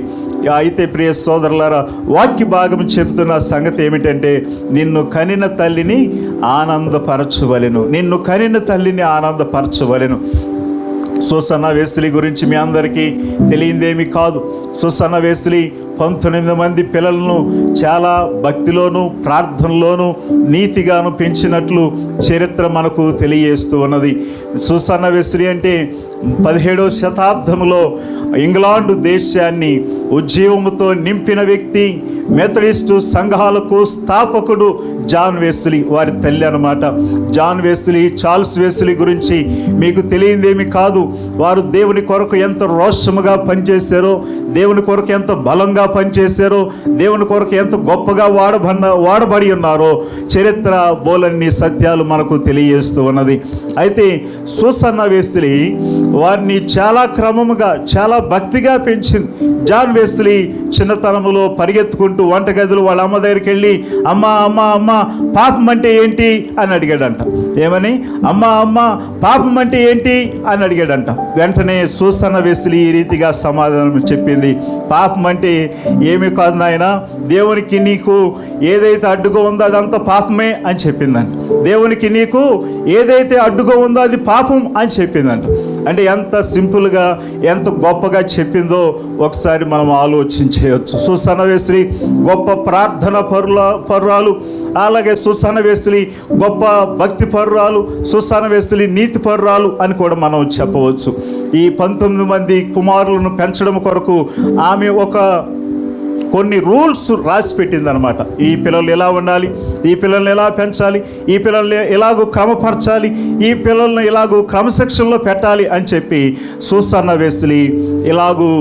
అయితే ప్రియ సోదరులారా, వాక్య భాగం చెప్తున్న సంగతి ఏమిటంటే, నిన్ను కనిన తల్లిని ఆనందపరచవలెను, నిన్ను కనిన తల్లిని ఆనందపరచవలెను. సూసన్న వెస్లీ గురించి మీ అందరికీ తెలియందేమీ కాదు. సూసన్న వెస్లీ 19 మంది పిల్లలను చాలా భక్తిలోను ప్రార్థనలోను నీతిగాను పెంచినట్లు చరిత్ర మనకు తెలియజేస్తూ ఉన్నది. సూసన్న వెస్లీ అంటే 17వ శతాబ్దంలో ఇంగ్లాండు దేశాన్ని ఉజ్జీవముతో నింపిన వ్యక్తి. మెథడిస్టు సంఘాలకు స్థాపకుడు జాన్ వెస్లీ, వారి తల్లి అన్నమాట. జాన్ వెస్లీ, చార్ల్స్ వెస్లీ గురించి మీకు తెలియందేమీ కాదు. వారు దేవుని కొరకు ఎంత రోషముగా పనిచేశారో, దేవుని కొరకు ఎంత బలంగా పనిచేశారో, దేవుని కొరకు ఎంత గొప్పగా వాడబడి ఉన్నారో చరిత్ర బోలన్ని సత్యాలు మనకు తెలియజేస్తూ ఉన్నది. అయితే సూసన్న వెస్లీ వారిని చాలా క్రమముగా చాలా భక్తిగా పెంచింది. జాన్ వెస్లీ చిన్నతనములో పరిగెత్తుకుంటూ వంటగదిలో వాళ్ళ అమ్మ దగ్గరికి వెళ్ళి, అమ్మ అమ్మ అమ్మ పాపం అంటే ఏంటి అని అడిగాడంట. ఏమని? అమ్మ అమ్మ పాపం అంటే ఏంటి అని అడిగాడంట. వెంటనే సూసన్న వెస్లీ ఈ రీతిగా సమాధానం చెప్పింది, పాపం అంటే ఏమి కాదు నాయన, దేవునికి నీకు ఏదైతే అడ్డుగా ఉందో అదంతా పాపమే అని చెప్పిందంట. దేవునికి నీకు ఏదైతే అడ్డుగా ఉందో అది పాపం అని చెప్పిందంట. అంటే ఎంత సింపుల్గా ఎంత గొప్పగా చెప్పిందో ఒకసారి మనం ఆలోచించేయచ్చు. సూసన్న వెస్లీ గొప్ప ప్రార్థన పరురాలు, అలాగే సూసన్న వెస్లీ గొప్ప భక్తి పరురాలు, సూసన్న వెస్లీ నీతి పరురాలు అని కూడా మనం చెప్పవచ్చు. ఈ 19 మంది కుమారులను పెంచడం కొరకు ఆమె కొన్ని రూల్స్ రాసి పెట్టిందనమాట. ఈ పిల్లలు ఎలా ఉండాలి, ఈ పిల్లల్ని ఎలా పెంచాలి, ఈ పిల్లల్ని ఎలాగూ క్రమపరచాలి, ఈ పిల్లల్ని ఎలాగూ క్రమశిక్షణలో పెట్టాలి అని చెప్పి సూసన్న వెస్లీ ఇలాగూ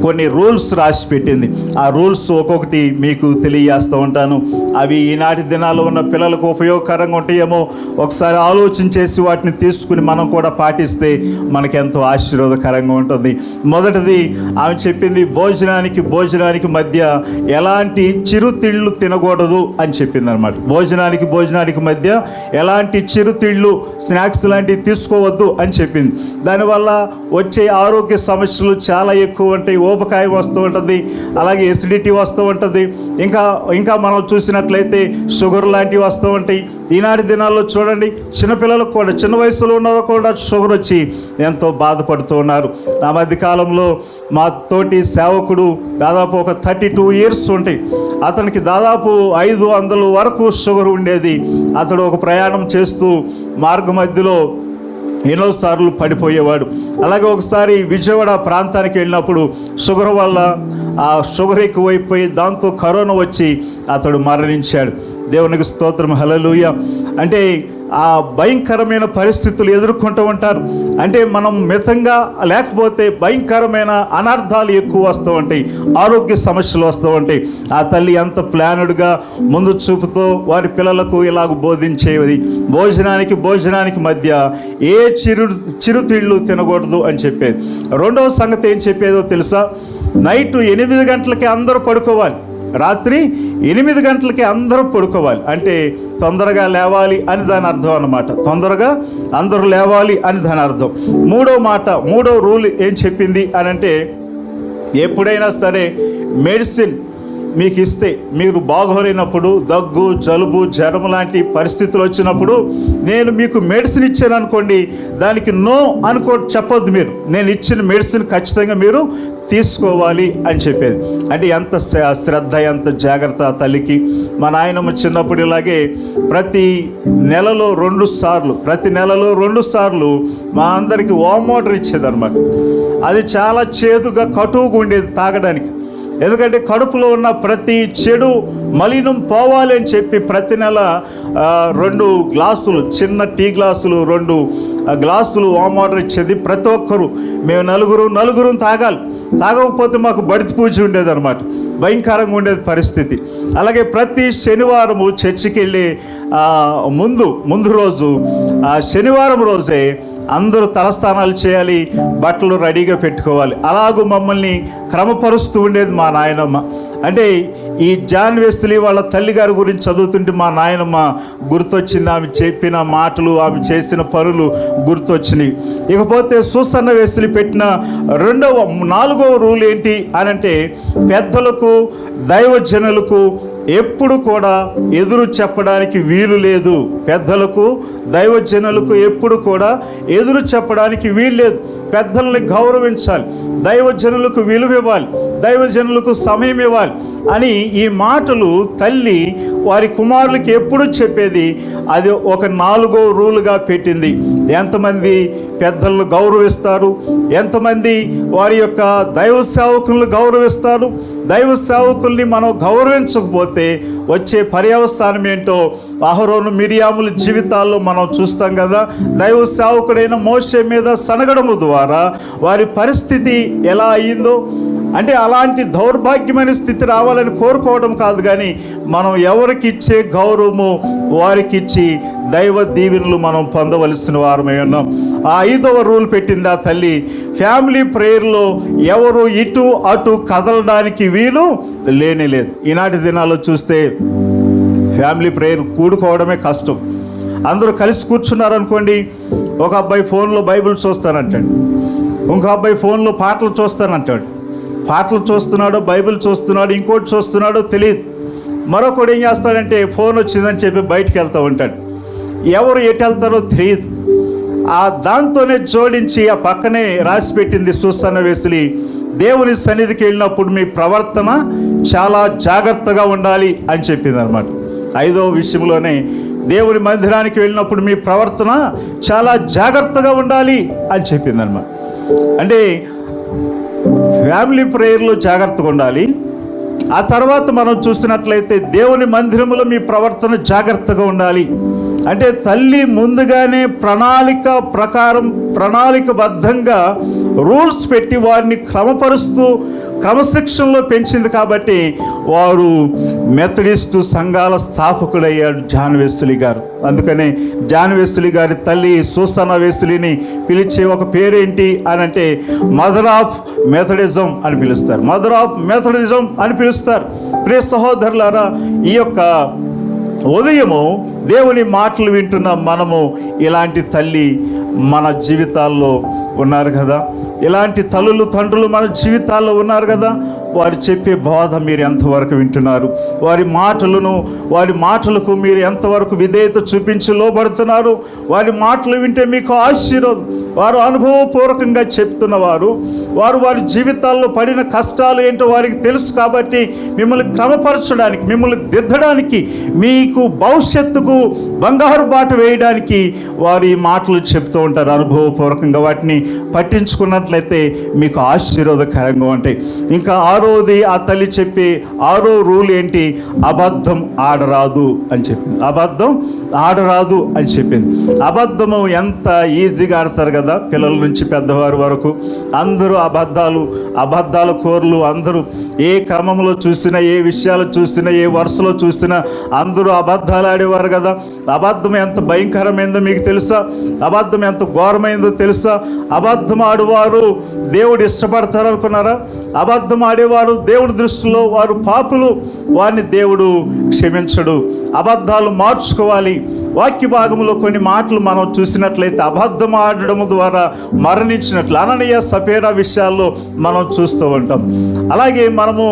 కొన్ని రూల్స్ రాసి పెట్టింది. ఆ రూల్స్ ఒక్కొక్కటి మీకు తెలియజేస్తూ ఉంటాను. అవి ఈనాటి దినాల్లో ఉన్న పిల్లలకు ఉపయోగకరంగా ఉంటాయేమో ఒకసారి ఆలోచించేసి వాటిని తీసుకుని మనం కూడా పాటిస్తే మనకెంతో ఆశీర్వాదకరంగా ఉంటుంది. మొదటిది ఆమె చెప్పింది, భోజనానికి మధ్య ఎలాంటి చిరుతిళ్ళు తినకూడదు అని చెప్పింది అనమాట. భోజనానికి మధ్య ఎలాంటి చిరుతిళ్ళు స్నాక్స్ లాంటివి తీసుకోవద్దు అని చెప్పింది. దానివల్ల వచ్చే ఆరోగ్య సమస్యలు చాలా ఎక్కువ ఉంటాయి. ఊబకాయం వస్తూ ఉంటుంది, అలాగే ఎసిడిటీ వస్తూ ఉంటుంది, ఇంకా మనం చూసినట్లయితే షుగర్ లాంటివి వస్తూ ఉంటాయి. ఈనాటి దినాల్లో చూడండి, చిన్నపిల్లలకు కూడా, చిన్న వయసులో ఉన్నవారు కూడా షుగర్ వచ్చి ఎంతో బాధపడుతూ ఉన్నారు. ఆ మధ్యకాలంలో మా తోటి సేవకుడు దాదాపు ఒక 32 years ఉంటాయి, అతనికి దాదాపు 500 వరకు షుగర్ ఉండేది. అతడు ఒక ప్రయాణం చేస్తూ మార్గ మధ్యలో ఎన్నోసార్లు పడిపోయేవాడు. అలాగే ఒకసారి విజయవాడ ప్రాంతానికి వెళ్ళినప్పుడు షుగర్ వల్ల ఆ షుగర్ ఎక్కువైపోయి దాంతో కరోనా వచ్చి అతడు మరణించాడు. దేవునికి స్తోత్రం, హల్లెలూయా. అంటే ఆ భయంకరమైన పరిస్థితులు ఎదుర్కొంటూ ఉంటారు. అంటే మనం మితంగా లేకపోతే భయంకరమైన అనర్థాలు ఎక్కువ వస్తూ ఉంటాయి, ఆరోగ్య సమస్యలు వస్తూ ఉంటాయి. ఆ తల్లి ఎంత ప్లానుడ్గా ముందు చూపుతో వారి పిల్లలకు ఇలాగ బోధించేది, భోజనానికి మధ్య ఏ చిరుతిళ్ళు తినకూడదు అని చెప్పేది. రెండవ సంగతి ఏం చెప్పేదో తెలుసా? నైట్ 8 గంటలకి అందరూ పడుకోవాలి, రాత్రి 8 గంటలకి అందరూ పడుకోవాలి. అంటే తొందరగా లేవాలి అని దాని అర్థం అన్నమాట. తొందరగా అందరూ లేవాలి అని దాని అర్థం. మూడో రూల్ ఏం చెప్పింది అని అంటే, ఎప్పుడైనా సరే మెడిసిన్ మీకు ఇస్తే, మీరు బాగోలేనప్పుడు, దగ్గు, జలుబు, జ్వరం లాంటి పరిస్థితులు వచ్చినప్పుడు నేను మీకు మెడిసిన్ ఇచ్చాను అనుకోండి, దానికి నో చెప్పొద్దు. నేను ఇచ్చిన మెడిసిన్ ఖచ్చితంగా మీరు తీసుకోవాలి అని చెప్పేది. అంటే ఎంత శ్రద్ధ, ఎంత జాగ్రత్త తల్లికి. మా నాయనమ్మ చిన్నప్పుడు ఇలాగే ప్రతి నెలలో 2 సార్లు మా అందరికీ వామ్ వాటర్ ఇచ్చేదన్నమాట. అది చాలా చేదుగా, కటువుగా ఉండేది తాగడానికి. ఎందుకంటే కడుపులో ఉన్న ప్రతి చెడు మలినం పోవాలి అని చెప్పి ప్రతి నెల 2 గ్లాసులు, చిన్న టీ గ్లాసులు 2 గ్లాసులు వామ్ వాటర్ ఇచ్చేది. ప్రతి ఒక్కరు, మేము నలుగురు తాగకపోతే మాకు బడితి పూజ ఉండేది అనమాట. భయంకరంగా ఉండేది పరిస్థితి. అలాగే ప్రతి శనివారము చర్చికి వెళ్ళి ముందు రోజు శనివారం రోజే అందరూ తలస్నానాలు చేయాలి, బట్టలు రెడీగా పెట్టుకోవాలి. అలాగూ మమ్మల్ని క్రమపరుస్తూ ఉండేది మా నాయనమ్మ. అంటే ఈ జాన్ వెస్లీ వాళ్ళ తల్లిగారి గురించి చదువుతుంటే మా నాయనమ్మ గుర్తొచ్చింది. ఆమె చెప్పిన మాటలు, ఆమె చేసిన పనులు గుర్తొచ్చినాయి. ఇకపోతే సూసన్న వెస్లీ పెట్టిన 4వ రూల్ ఏంటి అనంటే, పెద్దలకు, దైవజనులకు ఎప్పుడు కూడా ఎదురు చెప్పడానికి వీలు లేదు. పెద్దలకు, దైవజనులకు ఎప్పుడు కూడా ఎదురు చెప్పడానికి వీలు లేదు. పెద్దల్ని గౌరవించాలి, దైవజనులకు విలువ ఇవ్వాలి, దైవజనులకు సమయం ఇవ్వాలి అని ఈ మాటలు తల్లి వారి కుమారులకి ఎప్పుడు చెప్పేది. అది ఒక 4వ రూలుగా పెట్టింది. ఎంతమంది పెద్దలను గౌరవిస్తారు, ఎంతమంది వారి యొక్క దైవ సేవకులను గౌరవిస్తారు. దైవ సేవకుల్ని మనం గౌరవించకపోతే వచ్చే పర్యవసానం ఏంటో అహరోను, మిరియాముల జీవితాల్లో మనం చూస్తాం కదా. దైవ సేవకుడైన మోషే మీద సనగడము ద్వారా వారి పరిస్థితి ఎలా అయ్యిందో. అంటే అలాంటి దౌర్భాగ్యమైన స్థితి రావాలని కోరుకోవడం కాదు, కానీ మనం ఎవరికి ఇచ్చే గౌరవము వారికి ఇచ్చి దైవ దీవెనలు మనం పొందవలసిన వారమై ఉన్నాం. ఆ 5వ రూల్ పెట్టింది ఆ తల్లి. ఫ్యామిలీ ప్రేయర్లో ఎవరు ఇటు అటు కదలడానికి వీలు లేదు. ఈనాటి దినాల్లో చూస్తే ఫ్యామిలీ ప్రేయర్ కూడుకోవడమే కష్టం. అందరూ కలిసి కూర్చున్నారనుకోండి, ఒక అబ్బాయి ఫోన్లో బైబిల్ చూస్తానంటాడు, ఇంకో అబ్బాయి ఫోన్లో పాటలు చూస్తానంటాడు. పాటలు చూస్తున్నాడో, బైబిల్ చూస్తున్నాడో, ఇంకోటి చూస్తున్నాడో తెలియదు. మరొకడు ఏం చేస్తాడంటే, ఫోన్ వచ్చిందని చెప్పి బయటికి వెళ్తూ ఉంటాడు. ఎవరు ఎటు వెళ్తారో తెలియదు. దాంతోనే జోడించి ఆ పక్కనే రాసి పెట్టింది సూసన్న వెస్లీ, దేవుని సన్నిధికి వెళ్ళినప్పుడు మీ ప్రవర్తన చాలా జాగ్రత్తగా ఉండాలి అని చెప్పింది అనమాట. 5వ విషయంలోనే దేవుని మందిరానికి వెళ్ళినప్పుడు మీ ప్రవర్తన చాలా జాగ్రత్తగా ఉండాలి అని చెప్పింది అనమాట. అంటే ఫ్యామిలీ ప్రేయర్లో జాగ్రత్తగా ఉండాలి. ఆ తర్వాత మనం చూసినట్లయితే దేవుని మందిరంలో మీ ప్రవర్తన జాగ్రత్తగా ఉండాలి. అంటే తల్లి ముందుగానే ప్రణాళికబద్ధంగా రూల్స్ పెట్టి వారిని క్రమపరుస్తూ క్రమశిక్షణలో పెంచింది. కాబట్టి వారు మెథడిస్టు సంఘాల స్థాపకుడయ్యాడు జాన్ వెస్లీ గారు. అందుకనే జాన్ వెస్లీ గారి తల్లి సూసన్న వెస్లీని పిలిచే ఒక పేరేంటి అని అంటే మదర్ ఆఫ్ మెథడిజం అని పిలుస్తారు. మదర్ ఆఫ్ మెథడిజం అని పిలుస్తారు. ప్రియ సహోదరులారా, ఈ యొక్క ఉదయము దేవుని మాటలు వింటున్న మనము ఇలాంటి తల్లి మన జీవితాల్లో ఉన్నారు కదా, ఇలాంటి తల్లులు తండ్రులు మన జీవితాల్లో ఉన్నారు కదా. వారు చెప్పే బోధ మీరు ఎంతవరకు వింటున్నారు? వారి మాటలకు మీరు ఎంతవరకు విధేయత చూపించి లోబడుతున్నారు? వారి మాటలు వింటే మీకు ఆశీర్వాదం. వారు అనుభవపూర్వకంగా చెప్తున్నవారు, వారి జీవితాల్లో పడిన కష్టాలు ఏంటో వారికి తెలుసు కాబట్టి మిమ్మల్ని క్రమపరచడానికి, మిమ్మల్ని దిద్దడానికి, మీకు భవిష్యత్తుకు బంగారు బాట వేయడానికి వారు ఈ మాటలు చెప్తూ ఉంటారు అనుభవపూర్వకంగా. వాటిని పట్టించుకున్నట్లయితే మీకు ఆశీర్వాదకరంగా ఉంటాయి. ఇంకా ఆరోది ఆ తల్లి చెప్పి 6వ రూల్ ఏంటి? అబద్ధం ఆడరాదు అని చెప్పింది. అబద్ధం ఆడరాదు అని చెప్పింది. అబద్ధము ఎంత ఈజీగా ఆడతారు కదా, పిల్లల నుంచి పెద్దవారి వరకు అందరూ అబద్ధాల కోర్లు. అందరూ ఏ క్రమంలో చూసినా, ఏ విషయాలు చూసినా, ఏ వరుసలో చూసినా అందరూ అబద్ధాలు ఆడేవారు కదా. అబద్ధం ఎంత భయంకరమైందో మీకు తెలుసా? అబద్ధం ఎంత ఘోరమైందో తెలుసా? అబద్ధం ఆడువారు దేవుడు ఇష్టపడతారు అనుకున్నారా? అబద్ధం ఆడేవారు దేవుడి దృష్టిలో వారు పాపులు, వారిని దేవుడు క్షమించడు. అబద్ధాలు మార్చుకోవాలి. వాక్య భాగంలో కొన్ని మాటలు మనం చూసినట్లయితే అబద్ధం ఆడడం ద్వారా మరణించినట్లు అననీయ సపేరా విషయాల్లో మనం చూస్తూ ఉంటాం. అలాగే మనము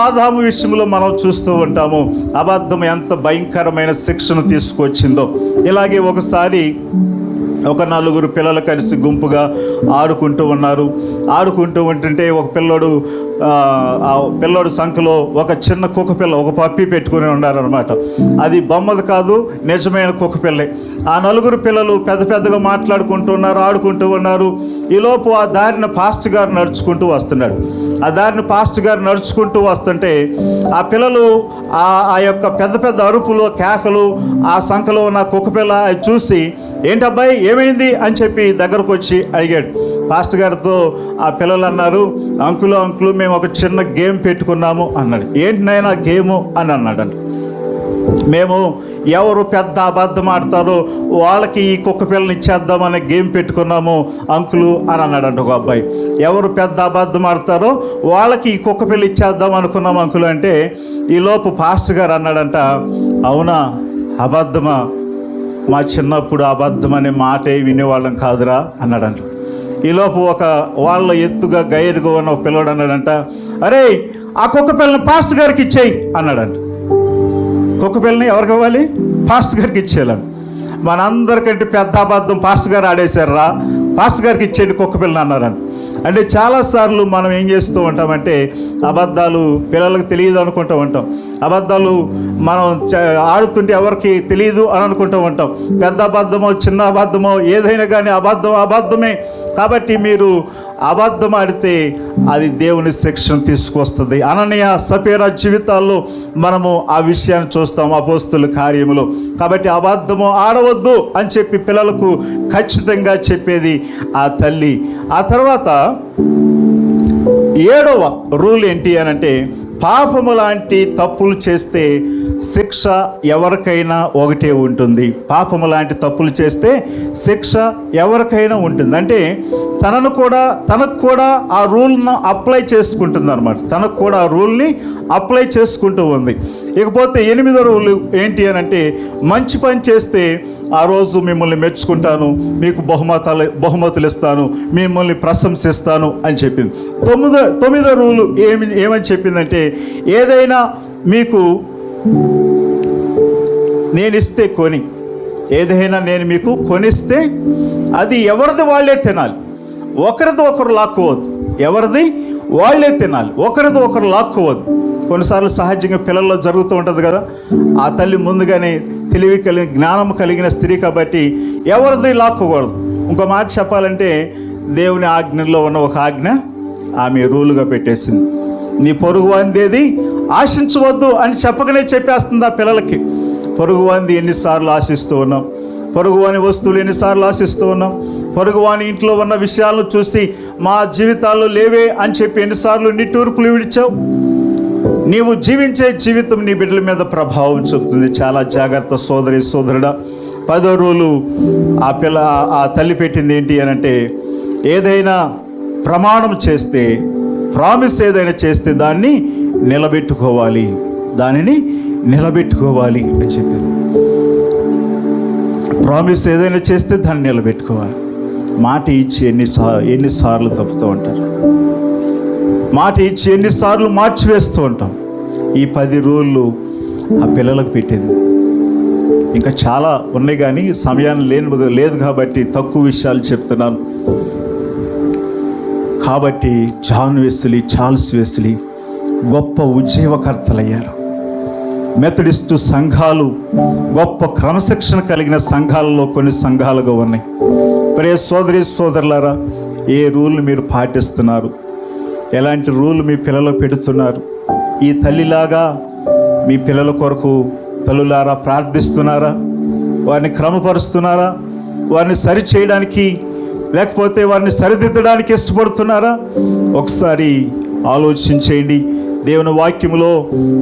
ఆదాము విషయంలో మనం చూస్తూ ఉంటాము అబద్ధం ఎంత భయంకరమైన శిక్షను తీసుకొచ్చిందో. ఇలాగే ఒకసారి ఒక 4 పిల్లలు కలిసి గుంపుగా ఆడుకుంటూ ఉంటుంటే ఒక పిల్లోడు సంఖలో ఒక చిన్న కుక్క పిల్ల, ఒక పప్పి పెట్టుకుని ఉన్నారనమాట. అది బొమ్మది కాదు, నిజమైన కుక్క పిల్లే. ఆ 4 పిల్లలు పెద్దగా మాట్లాడుకుంటూ ఉన్నారు, ఆడుకుంటూ ఉన్నారు. ఈలోపు ఆ దారిన పాస్టర్ గారు నడుచుకుంటూ వస్తున్నాడు. ఆ దారిని పాస్టర్ గారు నడుచుకుంటూ వస్తుంటే ఆ పిల్లలు ఆ యొక్క పెద్ద అరుపులు, కేకలు, ఆ సంఖలో ఉన్న కుక్క పిల్ల అది చూసి, ఏంటబ్బాయి ఏమైంది అని చెప్పి దగ్గరకు వచ్చి అడిగాడు. పాస్టర్ గారితో ఆ పిల్లలు అన్నారు, అంకులు మేము ఒక చిన్న గేమ్ పెట్టుకున్నాము అన్నాడు. ఏంటి నాయనా గేము అని అన్నాడంట. మేము ఎవరు పెద్ద అబద్ధం ఆడతారో వాళ్ళకి ఈ కుక్క పిల్లని ఇచ్చేద్దామనే గేమ్ పెట్టుకున్నాము అంకులు అని అన్నాడంట ఒక అబ్బాయి. ఎవరు పెద్ద అబద్ధం ఆడతారో వాళ్ళకి ఈ కుక్క పిల్ల ఇచ్చేద్దాం అనుకున్నాం అంకులు అంటే, ఈలోపు పాస్టర్ గారు అన్నాడంట, అవునా అబద్ధమా? మా చిన్నప్పుడు అబద్ధం అనే మాటే వినేవాళ్ళం కాదురా అన్నాడంట. ఈలోపు వాళ్ళ ఎత్తుగా గైరుగా ఉన్న ఒక పిల్లవాడు అన్నాడంట, అరే ఆ కుక్క పిల్లని పాస్టర్ గారికి ఇచ్చేయి అన్నాడంట. కుక్క పిల్లని ఎవరికి ఇవ్వాలి? పాస్టర్ గారికి ఇచ్చేయాలంట. మనందరికంటే పెద్ద అబద్ధం పాస్టర్ గారు ఆడేశారా, పాస్టర్ గారికి ఇచ్చేయండి కుక్క పిల్లని అన్నారంట. అంటే చాలాసార్లు మనం ఏం చేస్తూ ఉంటామంటే అబద్ధాలు పిల్లలకు తెలియదు అనుకుంటూ ఉంటాం. అబద్ధాలు మనం ఆడుతుంటే ఎవరికి తెలియదు అని అనుకుంటూ ఉంటాం. పెద్ద అబద్ధమో చిన్న అబద్ధమో ఏదైనా కానీ అబద్ధమే. కాబట్టి మీరు అబద్ధం ఆడితే అది దేవుని శిక్షను తీసుకొస్తుంది. అననీయ సపేరా జీవితాల్లో మనము ఆ విషయాన్ని చూస్తాం అపోస్తుల కార్యములో. కాబట్టి అబద్ధము ఆడవద్దు అని చెప్పి పిల్లలకు ఖచ్చితంగా చెప్పేది ఆ తల్లి. ఆ తర్వాత 7వ రూల్ ఏంటి అని అంటే, పాపము లాంటి తప్పులు చేస్తే శిక్ష ఎవరికైనా ఒకటే ఉంటుంది. పాపము లాంటి తప్పులు చేస్తే శిక్ష ఎవరికైనా ఉంటుంది. అంటే తనకు కూడా ఆ రూల్ను అప్లై చేసుకుంటుంది అనమాట. తనకు కూడా ఆ రూల్ని అప్లై చేసుకుంటూ ఉంది. ఇకపోతే 8వ రూల్ ఏంటి అని అంటే, మంచి పని చేస్తే ఆ రోజు మిమ్మల్ని మెచ్చుకుంటాను, మీకు బహుమతులు ఇస్తాను, మిమ్మల్ని ప్రశంసిస్తాను అని చెప్పింది. 9వ రూలు ఏమని చెప్పిందంటే, ఏదైనా మీకు నేను మీకు కొనిస్తే అది ఎవరిది వాళ్ళే తినాలి, ఒకరిది ఒకరు లాక్కోవద్దు. ఎవరిది వాళ్ళే తినాలి, ఒకరిది ఒకరు లాక్కోవద్దు. కొన్నిసార్లు సహజంగా పిల్లల్లో జరుగుతూ ఉంటుంది కదా. ఆ తల్లి ముందుగానే జ్ఞానం కలిగిన స్త్రీ కాబట్టి ఎవరిది లాక్కోకూడదు. ఇంకో మాట చెప్పాలంటే, దేవుని ఆజ్ఞలో ఉన్న ఒక ఆజ్ఞ ఆమె రూలుగా పెట్టేసింది. నీ పొరుగు వాందేది ఆశించవద్దు అని చెప్పకనే చెప్పేస్తుంది ఆ పిల్లలకి. పొరుగువాని ఎన్నిసార్లు ఆశిస్తూ ఉన్నాం, పొరుగువాని వస్తువులు ఎన్నిసార్లు ఆశిస్తూ ఉన్నాం, పొరుగువాని ఇంట్లో ఉన్న విషయాలను చూసి మా జీవితాల్లో లేవే అని చెప్పి ఎన్నిసార్లు నిట్టూర్పులు విడిచావు. నీవు జీవించే జీవితం నీ బిడ్డల మీద ప్రభావం చూపుతుంది. చాలా జాగ్రత్త సోదరుడా. 10వ రూలు ఆ తల్లి పెట్టింది ఏంటి అని అంటే, ఏదైనా ప్రామిస్ ఏదైనా చేస్తే దాన్ని నిలబెట్టుకోవాలి. దానిని నిలబెట్టుకోవాలి అని చెప్పింది. ప్రామిస్ ఏదైనా చేస్తే దాన్ని నిలబెట్టుకోవాలి. మాట ఇచ్చి ఎన్నిసార్లు తప్పుతూ ఉంటారు. మాట ఇచ్చి ఎన్నిసార్లు మార్చివేస్తూ ఉంటాం. ఈ 10 రూళ్ళు ఆ పిల్లలకు పెట్టింది. ఇంకా చాలా ఉన్నాయి కానీ సమయాన్ని లేదు కాబట్టి తక్కువ విషయాలు చెప్తున్నాను. కాబట్టి చార్ల్స్ వెస్లీ గొప్ప ఉజ్జీవకర్తలయ్యారు. మెథడిస్టు సంఘాలు గొప్ప క్రమశిక్షణ కలిగిన సంఘాలలో కొన్ని సంఘాలుగా ఉన్నాయి. ప్రియ సోదరులారా, ఏ రూల్ మీరు పాటిస్తున్నారు? ఎలాంటి రూల్ మీ పిల్లలకు పెడుతున్నారు? ఈ తల్లిలాగా మీ పిల్లల కొరకు తల్లులారా ప్రార్థిస్తున్నారా? వారిని క్రమపరుస్తున్నారా? వారిని సరి చేయడానికి లేకపోతే వారిని సరిదిద్దడానికి ఇష్టపడుతున్నారా? ఒకసారి ఆలోచించేయండి. దేవుని వాక్యములో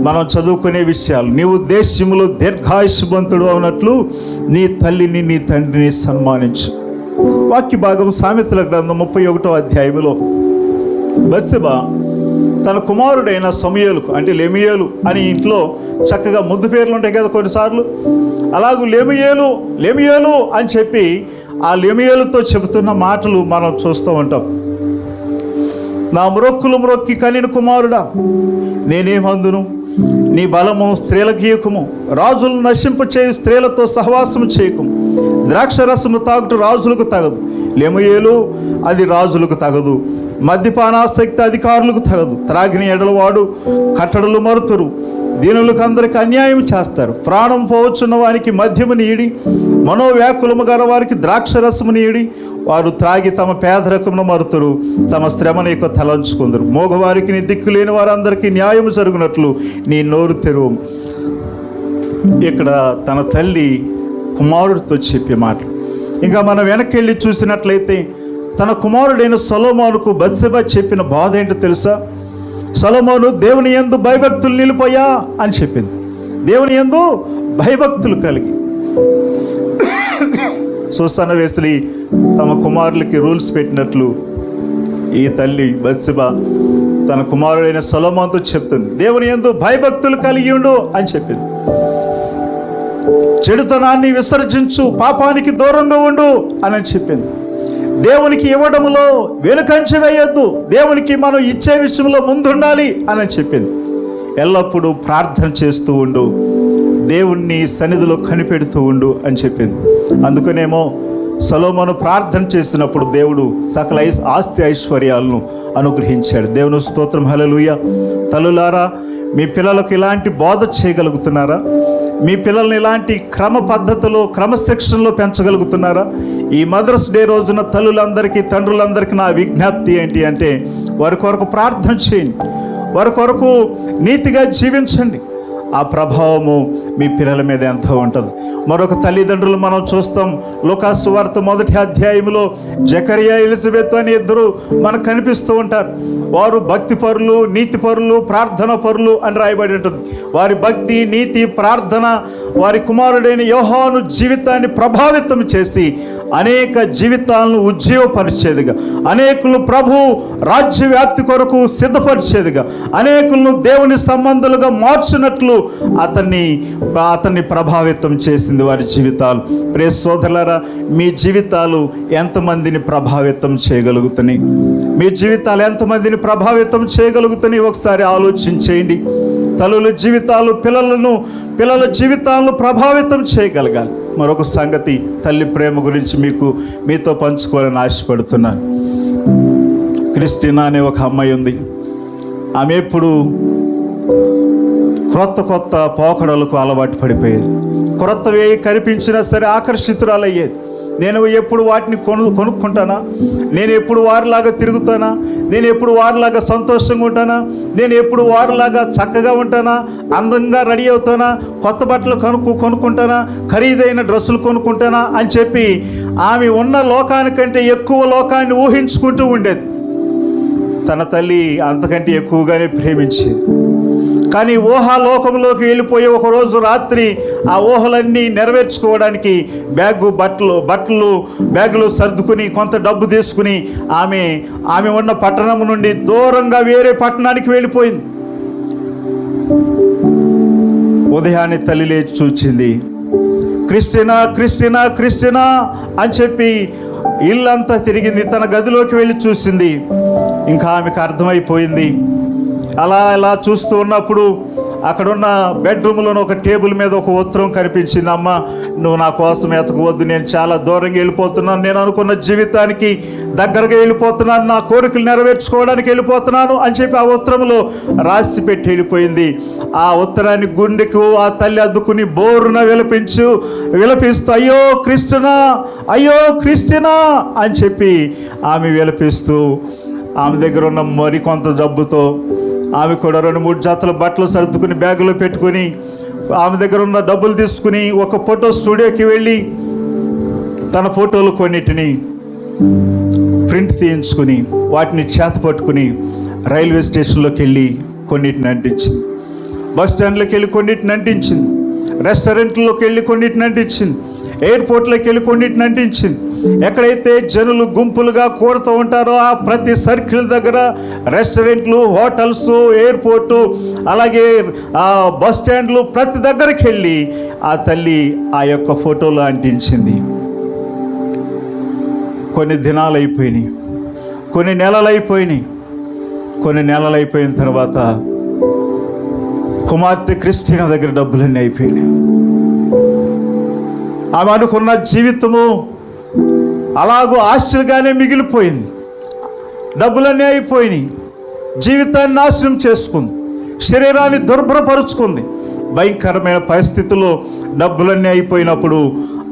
మనం చదువుకునే విషయాలు, నీవు దేశములో దీర్ఘాయుష్మంతుడు అవునట్లు నీ తల్లిని నీ తండ్రిని సన్మానించు. వాక్య భాగం సామెతల గ్రంథం 31వ అధ్యాయంలో బత్షెబా తన కుమారుడైన సమూయేలుకు, అంటే లెమూయేలు అని ఇంట్లో చక్కగా ముద్దు పేర్లు ఉంటాయి కదా కొన్నిసార్లు, అలాగూ లెమూయేలు అని చెప్పి ఆ లెమూయేలుతో చెబుతున్న మాటలు మనం చూస్తూ ఉంటాం. నా మ్రొక్కి కనిన కుమారుడా, నేనేమందును? నీ బలము స్త్రీలకు ఇయ్యకుము, రాజులను నశింప చేయు స్త్రీలతో సహవాసము చేయకుము. ద్రాక్షరసము తాగుట రాజులకు తగదు, లెమూయేలు అది రాజులకు తగదు. మద్యపానాసక్తి అధికారులకు తగదు. త్రాగిన ఎడలవాడు కట్టడలు మరుతురు, దీనులకు అందరికి అన్యాయం చేస్తారు. ప్రాణం పోవచ్చున్న వారికి మద్యము నీడి, మనోవ్యాకులము గల వారికి ద్రాక్షరసము నీడి. వారు త్రాగి తమ పేదరికమును మరుతురు, తమ శ్రమను ఎక్కువ తలంచుకుందరు. మోగవారికి నీ దిక్కు లేని వారందరికీ న్యాయము జరుగునట్లు నీ నోరు తెరువు. ఇక్కడ తన తల్లి కుమారుడితో చెప్పే మాటలు. ఇంకా మనం వెనక్కి వెళ్ళి చూసినట్లయితే తన కుమారుడైన సొలొమోనుకు బత్షెబా చెప్పిన బాధ ఏంటో తెలుసా? సొలొమోను దేవుని యందు భయభక్తులు నిలిపోయా అని చెప్పింది. దేవుని యందు భయభక్తులు కలిగి. సూసన్న వెస్లీ తమ కుమారులకి రూల్స్ పెట్టినట్లు ఈ తల్లి బత్షెబా తన కుమారుడైన సొలొమోనుతో చెప్తుంది, దేవుని యందు భయభక్తులు కలిగి ఉండు అని చెప్పింది. చెడుతనాన్ని విసర్జించు, పాపానికి దూరంగా ఉండు అని చెప్పింది. దేవునికి ఇవ్వడంలో వెనుకంచ వేయొద్దు, దేవునికి మనం ఇచ్చే విషయంలో ముందుండాలి అని చెప్పింది. ఎల్లప్పుడూ ప్రార్థన చేస్తూ ఉండు, దేవుణ్ణి సన్నిధిలో కనిపెడుతూ ఉండు అని చెప్పింది. అందుకనేమో సొలొమోను ప్రార్థన చేసినప్పుడు దేవుడు సకల ఆస్తి ఐశ్వర్యాలను అనుగ్రహించాడు. దేవుని స్తోత్రం, హల్లెలూయా. తల్లులారా, మీ పిల్లలకు ఇలాంటి బోధ చేయగలుగుతున్నారా? మీ పిల్లల్ని ఇలాంటి క్రమ పద్ధతిలో క్రమశిక్షణలో పెంచగలుగుతున్నారా? ఈ మదర్స్ డే రోజున తల్లులందరికీ తండ్రులందరికీ నా విజ్ఞప్తి ఏంటి అంటే, వారి కొరకు ప్రార్థన చేయండి, వారి కొరకు నీతిగా జీవించండి. ఆ ప్రభావము మీ పిల్లల మీద ఎంతో ఉంటుంది. మరొక తల్లిదండ్రులు మనం చూస్తాం. లూకాసు సువార్త 1వ అధ్యాయంలో జకరియా ఎలిజబెత్ అని ఇద్దరు మనకు కనిపిస్తూ ఉంటారు. వారు భక్తి పరులు, నీతి పరులు, ప్రార్థన పరులు అని రాయబడి ఉంటుంది. వారి భక్తి, నీతి, ప్రార్థన వారి కుమారుడైన యోహాను జీవితాన్ని ప్రభావితం చేసి అనేక జీవితాలను ఉజ్జీవపరిచేదిగా, అనేకులను ప్రభు రాజ్య వ్యాప్తి కొరకు సిద్ధపరిచేదిగా, అనేకులను దేవుని సంబంధులుగా మార్చినట్లు అతన్ని ప్రభావితం చేసింది వారి జీవితాలు. ప్రియ సోదరులారా, మీ జీవితాలు ఎంతమందిని ప్రభావితం చేయగలుగుతున్నాయి? మీ జీవితాలు ఎంతమందిని ప్రభావితం చేయగలుగుతున్నాయి? ఒకసారి ఆలోచించేయండి. తల్లుల జీవితాలు పిల్లల జీవితాలను ప్రభావితం చేయగలగాలి. మరొక సంగతి, తల్లి ప్రేమ గురించి మీతో పంచుకోవాలని ఆశపడుతున్నాను. క్రిస్టినా అనే ఒక అమ్మాయి ఉంది. ఆమె ఎప్పుడు కొత్త పోకడలకు అలవాటు పడిపోయేది. క్రొత్తవి కనిపించినా సరే ఆకర్షితురాలయ్యేది. నేను ఎప్పుడు వాటిని కొనుక్కుంటానా? నేను ఎప్పుడు వారిలాగా తిరుగుతానా? నేను ఎప్పుడు వారిలాగా సంతోషంగా ఉంటానా? నేను ఎప్పుడు వారిలాగా చక్కగా ఉంటానా? అందంగా రెడీ అవుతానా? కొత్త బట్టలు కొనుక్కుంటానా? ఖరీదైన డ్రెస్సులు కొనుక్కుంటానా అని చెప్పి ఆమె ఉన్న లోకానికంటే ఎక్కువ లోకాన్ని ఊహించుకుంటూ ఉండేది. తన తల్లి అంతకంటే ఎక్కువగానే ప్రేమించేది. కానీ ఊహాలోకంలోకి వెళ్ళిపోయి ఒకరోజు రాత్రి ఆ ఊహలన్నీ నెరవేర్చుకోవడానికి బ్యాగులు సర్దుకుని కొంత డబ్బు తీసుకుని ఆమె ఉన్న పట్టణం నుండి దూరంగా వేరే పట్టణానికి వెళ్ళిపోయింది. ఉదయాన్నే తల్లి లేచి చూచింది. క్రిస్టినా క్రిస్టినా క్రిస్టినా అని చెప్పి ఇల్లంతా తిరిగింది. తన గదిలోకి వెళ్ళి చూసింది. ఇంకా ఆమెకు అర్థమైపోయింది. అలా చూస్తూ ఉన్నప్పుడు అక్కడున్న బెడ్రూమ్లోని ఒక టేబుల్ మీద ఒక ఉత్తరం కనిపించింది. అమ్మ, నువ్వు నా కోసం ఎతకవద్దు, నేను చాలా దూరంగా వెళ్ళిపోతున్నాను, నేను అనుకున్న జీవితానికి దగ్గరగా వెళ్ళిపోతున్నాను, నా కోరికలు నెరవేర్చుకోవడానికి వెళ్ళిపోతున్నాను అని చెప్పి ఆ ఉత్తరంలో రాసి పెట్టి వెళ్ళిపోయింది. ఆ ఉత్తరాన్ని గుండెకు ఆ తల్లి అద్దుకుని బోరున విలపిస్తూ అయ్యో క్రిస్టినా, అయ్యో క్రిస్టినా అని చెప్పి ఆమె విలపిస్తూ ఆమె దగ్గర ఉన్న మరికొంత డబ్బుతో ఆమె కూడా 2-3 జతల బట్టలు సర్దుకుని బ్యాగులో పెట్టుకుని ఆమె దగ్గర ఉన్న డబ్బులు తీసుకుని ఒక ఫోటో స్టూడియోకి వెళ్ళి తన ఫోటోలు కొన్నిటిని ప్రింట్ తీయించుకుని వాటిని చేత పట్టుకుని రైల్వే స్టేషన్లోకి వెళ్ళి కొన్నిటిని అంటించింది. బస్ స్టాండ్లోకి వెళ్ళి కొన్నిటిని అంటించింది. రెస్టారెంట్లోకి వెళ్ళి కొన్నిటిని అంటించింది. ఎయిర్పోర్ట్లోకి వెళ్ళి కొన్నిటిని అంటించింది. ఎక్కడైతే జనులు గుంపులుగా కూడుతూ ఉంటారో ఆ ప్రతి సర్కిల్ దగ్గర రెస్టారెంట్లు, హోటల్స్, ఎయిర్పోర్టు, అలాగే బస్ స్టాండ్లు ప్రతి దగ్గరికి వెళ్ళి ఆ తల్లి ఆ యొక్క ఫోటోలు అంటించింది. కొన్ని దినాలు అయిపోయినాయి, కొన్ని నెలలు అయిపోయినాయి. కొన్ని నెలలు అయిపోయిన తర్వాత కుమార్తె క్రిస్టినా దగ్గర డబ్బులన్నీ అయిపోయినాయి. ఆమె అనుకున్న జీవితము అలాగూ ఆశ్చర్యగానే మిగిలిపోయింది. డబ్బులన్నీ అయిపోయినాయి. జీవితాన్ని నాశనం చేసుకుంది. శరీరాన్ని దుర్భరపరుచుకుంది. భయంకరమైన పరిస్థితుల్లో డబ్బులన్నీ అయిపోయినప్పుడు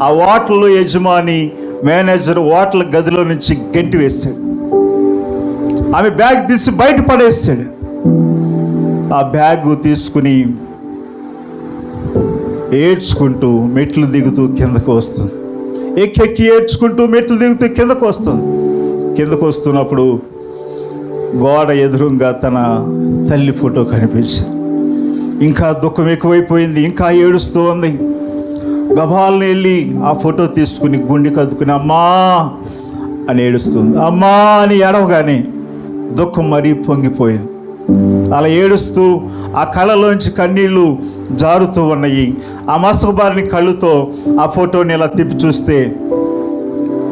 ఆ హోటల్ యజమాని, మేనేజర్ హోటల్ గదిలో నుంచి గెంటి వేశాడు. ఆమె బ్యాగ్ తీసి బయట పడేసాడు. ఆ బ్యాగు తీసుకుని ఏడ్చుకుంటూ మెట్లు దిగుతూ కిందకు వస్తుంది. ఎక్కెక్కి ఏడ్చుకుంటూ మెట్లు దిగుతూ కిందకు వస్తుంది. కిందకు వస్తున్నప్పుడు గోడ ఎదురుగా తన తల్లి ఫోటో కనిపించింది. ఇంకా దుఃఖం ఎక్కువైపోయింది. ఇంకా ఏడుస్తూ ఉంది. గబాలను వెళ్ళి ఆ ఫోటో తీసుకుని గుండెకి అద్దుకుని అమ్మా అని ఏడుస్తుంది. అమ్మా అని ఏడవగానే దుఃఖం మరీ పొంగిపోయింది. అలా ఏడుస్తూ ఆ కళ్ళలోంచి కన్నీళ్లు జారుతూ ఉన్నాయి. ఆ మసకబారిన కళ్ళుతో ఆ ఫోటోని ఇలా తిప్పి చూస్తే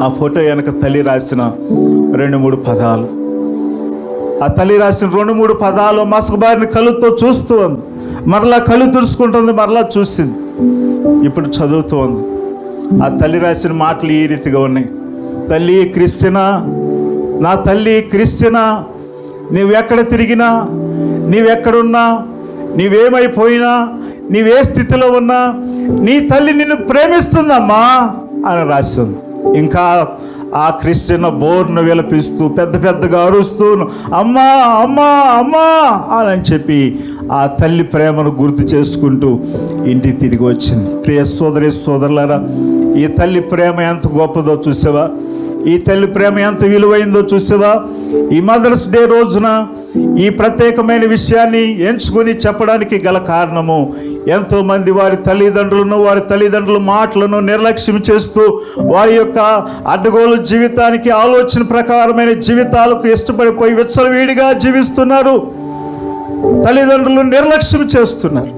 ఆ ఫోటో వెనక తల్లి రాసిన 2-3 పదాలు, ఆ తల్లి రాసిన 2-3 పదాలు మసకబారిన కళ్ళుతో చూస్తూ ఉంది. మరలా కళ్ళు తుడుచుకుంటుంది. మరలా చూసింది. ఇప్పుడు చదువుతూ ఉంది. ఆ తల్లి రాసిన మాటలు ఈ రీతిగా ఉన్నాయి. తల్లి క్రిస్టినా, నా తల్లి క్రిస్టినా, నువ్వెక్కడ తిరిగినా, నీవెక్కడున్నా, నీవేమైపోయినా, నీవే స్థితిలో ఉన్నా నీ తల్లి నిన్ను ప్రేమిస్తుందమ్మా అని రాస్తుంది. ఇంకా ఆ క్రిస్టియన్ బోర్ను విలపిస్తూ పెద్దగా అరుస్తూ అమ్మా అమ్మా అమ్మా అని చెప్పి ఆ తల్లి ప్రేమను గుర్తు చేసుకుంటూ ఇంటికి తిరిగి వచ్చింది. ప్రియ సోదరులారా, ఈ తల్లి ప్రేమ ఎంత గొప్పదో చూసావా? ఈ తల్లి ప్రేమ ఎంత విలువైందో చూసావా? ఈ మదర్స్ డే రోజున ఈ ప్రత్యేకమైన విషయాన్ని ఎంచుకొని చెప్పడానికి గల కారణము, ఎంతోమంది వారి తల్లిదండ్రుల మాటలను నిర్లక్ష్యం చేస్తూ వారి యొక్క అడ్డగోలు జీవితానికి, ఆలోచన ప్రకారమైన జీవితాలకు ఇష్టపడిపోయి విచ్చలవిడిగా జీవిస్తున్నారు. తల్లిదండ్రులు నిర్లక్ష్యం చేస్తున్నారు.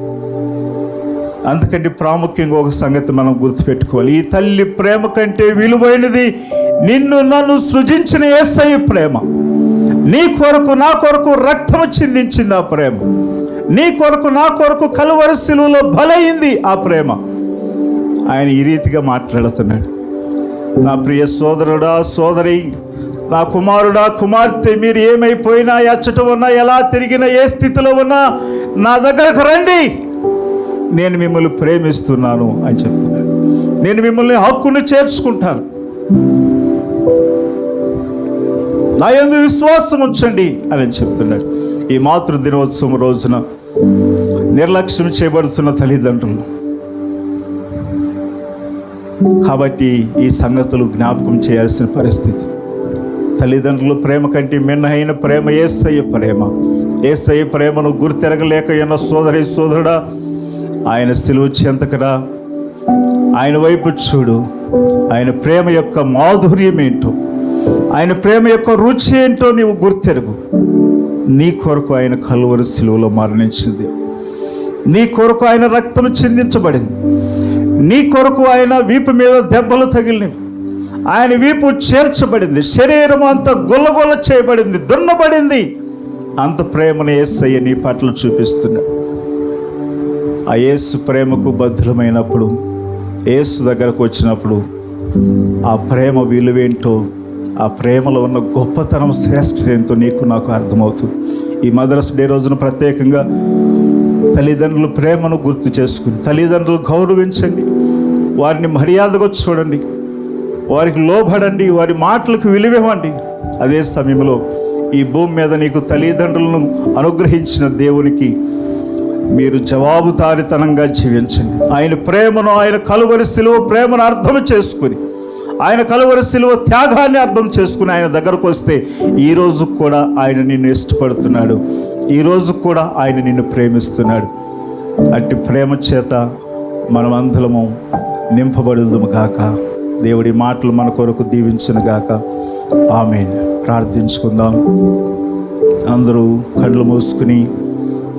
అందుకంటే ప్రాముఖ్యంగా ఒక సంగతి మనం గుర్తుపెట్టుకోవాలి. ఈ తల్లి ప్రేమ కంటే విలువైనది నిన్ను నన్ను సృజించిన యేసయ్య ప్రేమ. నీ కొరకు నా కొరకు రక్తము చిందించింది ఆ ప్రేమ. నీ కొరకు నా కొరకు కలువరి శిలువలో బలైంది ఆ ప్రేమ. ఆయన ఈ రీతిగా మాట్లాడుతున్నాడు. నా ప్రియ సోదరుడా, సోదరి, నా కుమారుడా, కుమార్తె, మీరు ఏమైపోయినా, ఎచ్చట ఉన్నా, ఎలా తిరిగినా, ఏ స్థితిలో ఉన్నా నా దగ్గరకు రండి. నేను మిమ్మల్ని ప్రేమిస్తున్నాను అని చెప్తున్నాడు. నేను మిమ్మల్ని హక్కును చేర్చుకుంటాను. నా యందు విశ్వాసం ఉంచండి అని చెప్తున్నాడు. ఈ మాతృ దినోత్సవం రోజున నిర్లక్ష్యం చేయబడుతున్న తల్లిదండ్రులు కాబట్టి ఈ సంగతులు జ్ఞాపకం చేయాల్సిన పరిస్థితి. తల్లిదండ్రుల ప్రేమ కంటే మిన్నహైన ప్రేమ యేసయ్య ప్రేమ. యేసయ్య ప్రేమను గుర్తెరగలేక ఉన్న సోదరుడా, ఆయన సిలువ చెంతకరా, ఆయన వైపు చూడు. ఆయన ప్రేమ యొక్క మాధుర్యం ఏంటో, ఆయన ప్రేమ యొక్క రుచి ఏంటో నీవు గుర్తెరుగు. నీ కొరకు ఆయన కలువరి సిలువలో మరణించింది. నీ కొరకు ఆయన రక్తం చిందించబడింది, నీ కొరకు ఆయన వీపు మీద దెబ్బలు తగిలినవి, ఆయన వీపు చేర్చబడింది, శరీరం అంతా గుల్లగొల్ల చేయబడింది, దున్నబడింది. అంత ప్రేమను యేసయ్య నీ పట్ల చూపిస్తున్నాడు. ఆ యేసు ప్రేమకు బద్ధులమైనప్పుడు, యేసు దగ్గరకు వచ్చినప్పుడు ఆ ప్రేమ విలువేంటో, ఆ ప్రేమలో ఉన్న గొప్పతనం, శ్రేష్ఠత ఏంటో నీకు నాకు అర్థమవుతుంది. ఈ మదర్స్ డే రోజున ప్రత్యేకంగా తల్లిదండ్రుల ప్రేమను గుర్తు చేసుకుని తల్లిదండ్రులు గౌరవించండి, వారిని మర్యాదగా చూడండి, వారికి లోబడండి, వారి మాటలకు విలువివ్వండి. అదే సమయంలో ఈ భూమి మీద నీకు తల్లిదండ్రులను అనుగ్రహించిన దేవునికి మీరు జవాబుదారీతనంగా జీవించండి. ఆయన ప్రేమను, ఆయన కలువరి సిలువ ప్రేమను అర్థం చేసుకుని, ఆయన కలువరి సిలువ త్యాగాన్ని అర్థం చేసుకుని ఆయన దగ్గరకు వస్తే ఈరోజు కూడా ఆయన నిన్ను ఇష్టపడుతున్నాడు, ఈరోజు కూడా ఆయన నిన్ను ప్రేమిస్తున్నాడు. అట్టి ప్రేమ చేత మనం అందరము నింపబడుదుము గాక. దేవుడి మాటలు మన కొరకు దీవించును గాక. ఆమేన్. ప్రార్థించుకుందాం. అందరూ కళ్ళు మూసుకుని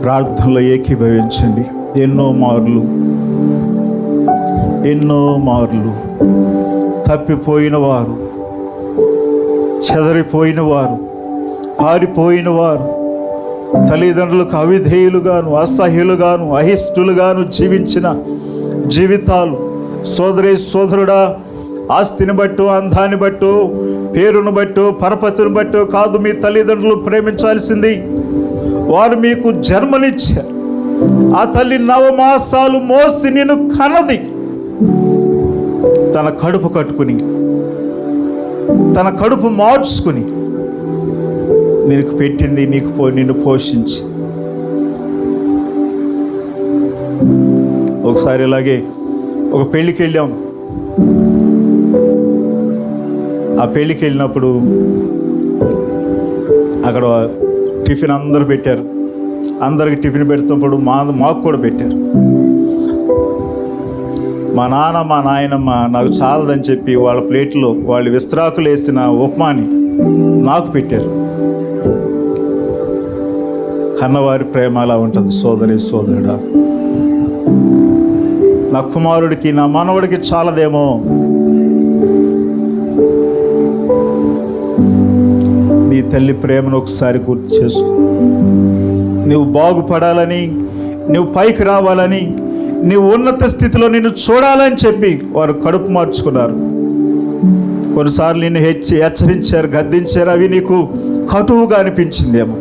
ప్రార్థనలో ఏకీభవించండి. ఎన్నో మార్లు తప్పిపోయిన వారు, చెదరిపోయిన వారు, పారిపోయిన వారు, తల్లిదండ్రులకు అవిధేయులుగాను, అసహ్యులుగాను, అయిష్టులుగాను జీవించిన జీవితాలు, సోదరుడా, ఆస్తిని బట్టు, అందాన్ని బట్టు, పేరును బట్టు, పరపతిని బట్టు కాదు మీ తల్లిదండ్రులు ప్రేమించాల్సింది. వారు మీకు జన్మనిచ్చారు. ఆ తల్లి 9 మాసాలు మోసి నిన్ను కన్నది. తన కడుపు కట్టుకుని, తన కడుపు మార్చుకుని నీకు పెట్టింది, నిన్ను పోషించి. ఒకసారి ఇలాగే ఒక పెళ్ళికి వెళ్ళాం. ఆ పెళ్ళికి వెళ్ళినప్పుడు అక్కడ టిఫిన్ అందరూ పెట్టారు. అందరికి టిఫిన్ పెడుతున్నప్పుడు మాకు కూడా పెట్టారు. మా నాన్న మా నాయనమ్మ నాకు చాలదని చెప్పి వాళ్ళ ప్లేట్లో వాళ్ళు విస్తరాకులు వేసిన ఉప్మాని నాకు పెట్టారు. కన్నవారి ప్రేమ అలా ఉంటుంది. సోదరుడా, నా కుమారుడికి, నా మనవడికి చాలదేమో. నీ తల్లి ప్రేమను ఒకసారి గుర్తు చేసుకో. నువ్వు బాగుపడాలని, నువ్వు పైకి రావాలని, నీవు ఉన్నత స్థితిలో నిన్ను చూడాలని చెప్పి వారు కడుపు మార్చుకున్నారు. కొన్నిసార్లు నిన్ను హెచ్చరించారు, గద్దించారు. అవి నీకు కటువుగా అనిపించిందేమో,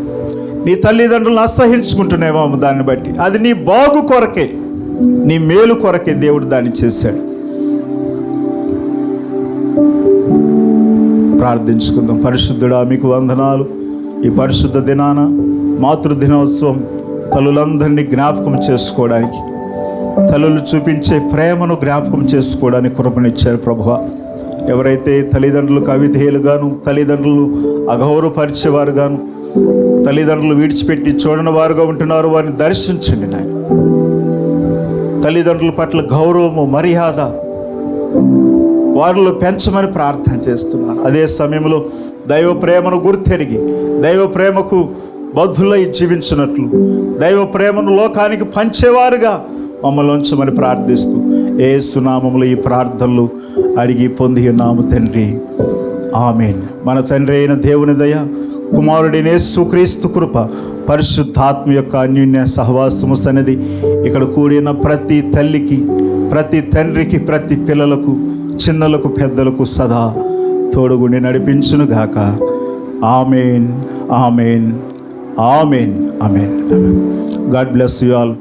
నీ తల్లిదండ్రులను అసహించుకుంటున్నామో. దాన్ని బట్టి అది నీ బాగు కొరకే, నీ మేలు కొరకే దేవుడు దాన్ని చేశాడు. ప్రార్థించుకుందాం. పరిశుద్ధుడా, మీకు వందనాలు. ఈ పరిశుద్ధ దినాన మాతృదినోత్సవం తల్లులందరినీ జ్ఞాపకం చేసుకోవడానికి, తల్లులు చూపించే ప్రేమను జ్ఞాపకం చేసుకోవడానికి కృపనిచ్చారు ప్రభువా. ఎవరైతే తల్లిదండ్రులకు అవిధేయులుగాను, తల్లిదండ్రులు అగౌరవపరిచేవారుగాను, తల్లిదండ్రులు విడిచిపెట్టి చూడని వారుగా ఉంటున్నారో వారిని దర్శించండి నాయన. తల్లిదండ్రుల పట్ల గౌరవము, మర్యాద వారిలో పెంచమని ప్రార్థన చేస్తున్నారు. అదే సమయంలో దైవ ప్రేమను గుర్తెరిగి, దైవ ప్రేమకు బద్ధులై జీవించినట్లు, దైవ ప్రేమను లోకానికి పంచేవారుగా మమ్మల్ని ఉంచమని ప్రార్థిస్తూ యేసు నామములో ఈ ప్రార్థనలు అడిగి పొంది ఉన్నాము తండ్రి. ఆమేన్. మన తండ్రి అయిన దేవుని దయ, కుమారుడైన యేసుక్రీస్తు కృప, పరిశుద్ధాత్మ యొక్క అన్యోన్య సహవాసము సన్నిధి ఇక్కడ కూడిన ప్రతి తల్లికి, ప్రతి తండ్రికి, ప్రతి పిల్లలకు, చిన్నలకు, పెద్దలకు సదా తోడుగుండి నడిపించునుగాక. Amen, amen, amen, amen. God bless you all.